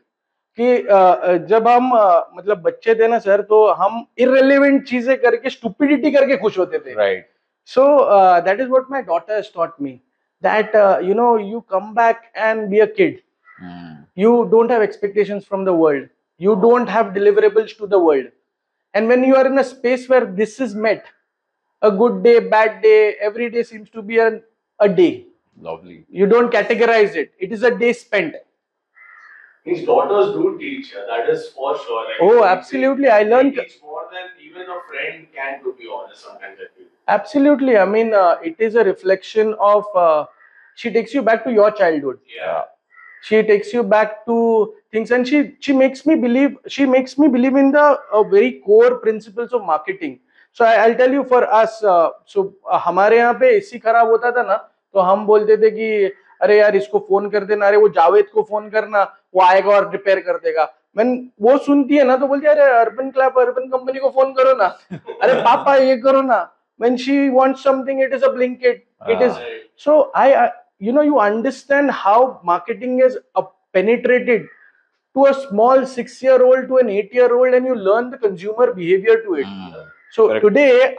कि जब हम मतलब बच्चे थे ना sir, तो हम irrelevant चीजें करके stupidity करके खुश होते थे. Right. So that is what my daughter has taught me. That you know, you come back and be a kid. You don't have expectations from the world. You don't have deliverables to the world. And when you are in a space where this is met, a good day, bad day, every day seems to be a day. Lovely. You don't categorize it. It is a day spent. His daughters do teach, that is for sure. Like, Oh, they- absolutely. I they learned. teach more than even a friend can, to be honest, sometimes I feel. Absolutely. I mean, it is a reflection of. She takes you back to your childhood. Yeah. She takes you back to things, and she makes me believe. She makes me believe in the very core principles of marketing. So I'll tell you, for us, हमारे यहाँ पे AC खराब होता था ना, तो हम बोलते थे कि अरे यार इसको फोन कर देना, अरे वो जावेद को फोन करना, वो आएगा और रिपेयर कर देगा. When वो सुनती है ना, तो बोलती है अरे अर्बन क्लैप, अर्बन कंपनी को फोन करो ना, अरे पापा ये करो ना. When she wants something, it is a Blinkit. It is. Right. So you know, you understand how marketing is penetrated to a small 6-year-old to an 8-year-old, and you learn the consumer behavior to it. So Correct. today,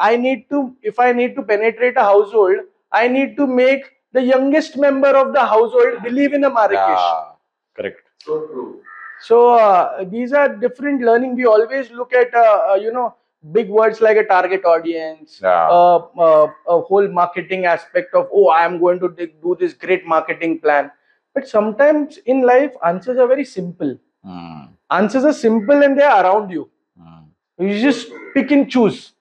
if I need to penetrate a household, I need to make the youngest member of the household believe in a Marrakesh. Yeah, correct. So true. So these are different learning. We always look at you know, big words like a target audience, Yeah. a whole marketing aspect of, oh, I am going to do this great marketing plan. But sometimes in life, answers are very simple. Answers are simple and they are around you. You just pick and choose.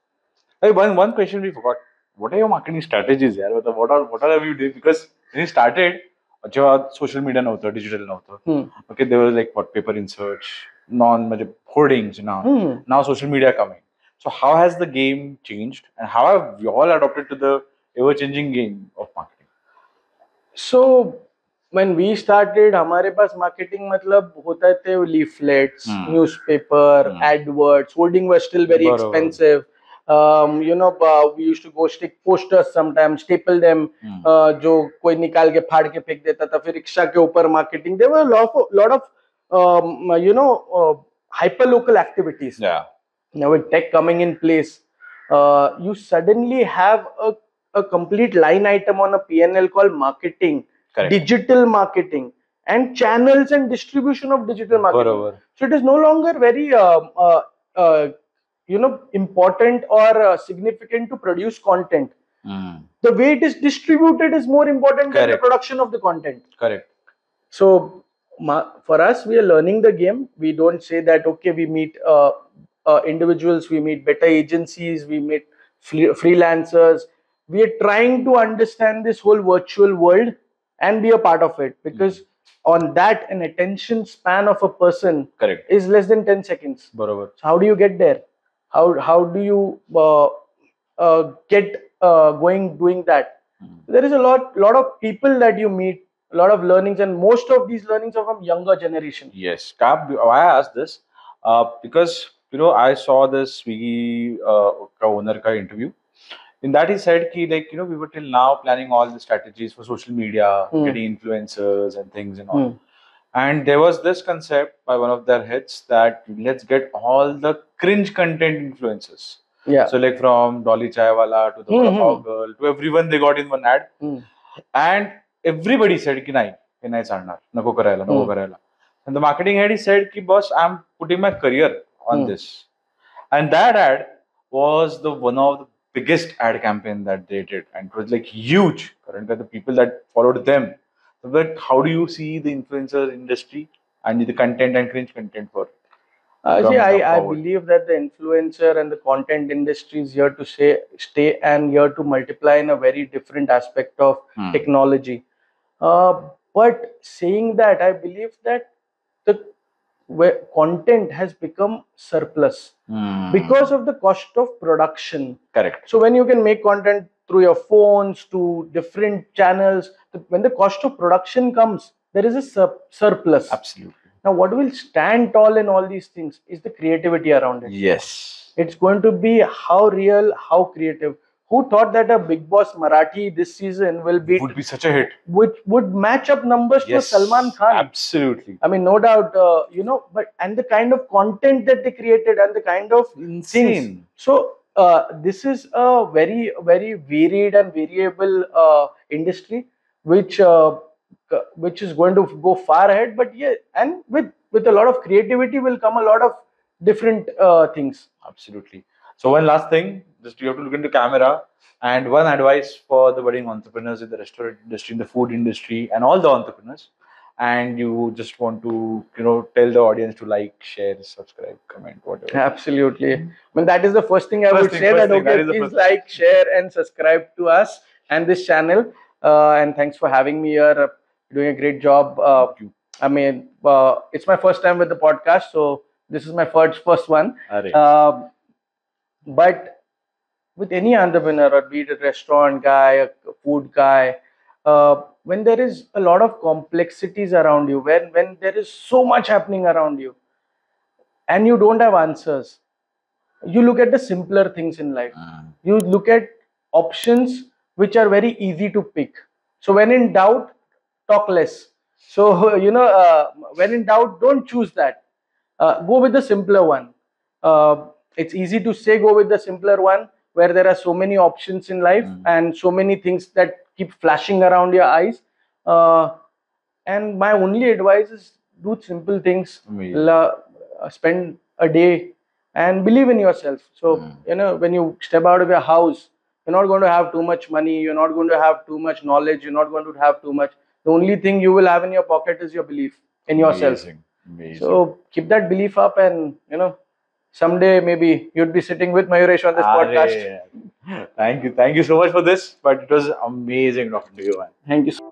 Hey, one question we forgot. What are your marketing strategies? यार? मतलब what are you doing? Because when you started, जेव्हा social media नव्हतं, digital नव्हतं. Okay, there was like what, paper inserts, म्हणजे hoardings now. Now social media coming. So how has the game changed, and how have you all adopted to the ever-changing game of marketing? So when we started, हमारे पास marketing मतलब होता थे leaflets, newspaper, adverts. Hoarding was still very बरोबर. expensive. You know, we used to go stick posters sometimes, staple them. जो कोई निकाल के फाड़ के फेंक देता था, फिर रिक्शा के ऊपर marketing. There were a lot of you know, hyper local activities. Yeah. Now with tech coming in place, you suddenly have a complete line item on a P&L called marketing, Correct. digital marketing, and channels and distribution of digital marketing. बरोबर. So it is no longer very you know, important or significant to produce content. The way it is distributed is more important than the Correct. production of the content. Correct. So for us, we are learning the game. We don't say that, okay, we meet individuals, we meet better agencies, we meet freelancers. We are trying to understand this whole virtual world and be a part of it, because on that, an attention span of a person Correct. is less than 10 seconds. बरोबर. So how do you get there? How do you get doing that? There is a lot of people that you meet, a lot of learnings, and most of these learnings are from younger generation. Yes. Why I asked this? Because I saw this Swiggy owner ka interview. In that he said ki, like, we were till now planning all the strategies for social media, getting influencers and things and all. And there was this concept by one of their heads that let's get all the cringe content influencers. Yeah. So like from Dolly Chaiwala to the Vada Pav girl to everyone they got in one ad. And everybody said ki nahi, हे नाही चालणार, नको करायला, नको हम्म. करायला. And the marketing head, he said, "Ki boss, I'm putting my career on Hmm. this." And that ad was the one of the biggest ad campaign that they did, and it was like huge. Currently, the people that followed them. So, but how do you see the influencer industry and the content and cringe content for See, coming up I forward? believe that the influencer and the content industry is here to stay and here to multiply in a very different aspect of Hmm. technology. But saying that, I believe that the content has become surplus Hmm. because of the cost of production. Correct. So when you can make content through your phones to different channels, when the cost of production comes, there is a surplus. Absolutely. Now, what will stand tall in all these things is the creativity around it. Yes. It's going to be how real, how creative. Who thought that a Big Boss Marathi this season will be Would be such a hit. which would match up numbers to Yes. Salman Khan? Absolutely. I mean, no doubt, but and the kind of content that they created and the kind of Insane. things. So this is a very, very varied and variable industry, which is going to go far ahead. But yeah, and with a lot of creativity will come a lot of different things. Absolutely. So one last thing, just you have to look into camera. And one advice for the budding entrepreneurs in the restaurant industry, in the food industry, and all the entrepreneurs. And you just want to, tell the audience to like, share, subscribe, comment, whatever. Absolutely. I mean, that is the first thing I First would thing, say, first that thing, that okay, is the please first thing. like, share, and subscribe to us and this channel. And thanks for having me here. Doing a great job. Thank you. I mean, it's my first time with the podcast, so this is my first one. Arre. But with any entrepreneur, or be it a restaurant guy, a food guy, when there is a lot of complexities around you, when there is so much happening around you, and you don't have answers, you look at the simpler things in life. You look at options which are very easy to pick. So when in doubt, talk less. So when in doubt, don't choose that. Go with the simpler one. It's easy to say go with the simpler one, where there are so many options in life and so many things that keep flashing around your eyes. And my only advice is do simple things. Amazing. Spend a day and believe in yourself. So when you step out of your house, you're not going to have too much money, you're not going to have too much knowledge, you're not going to have too much. The only thing you will have in your pocket is your belief in yourself. Amazing. So keep that belief up, and someday maybe you'd be sitting with Mayuresh on this podcast. Thank you so much for this. But it was amazing talking to you, man. Thank you.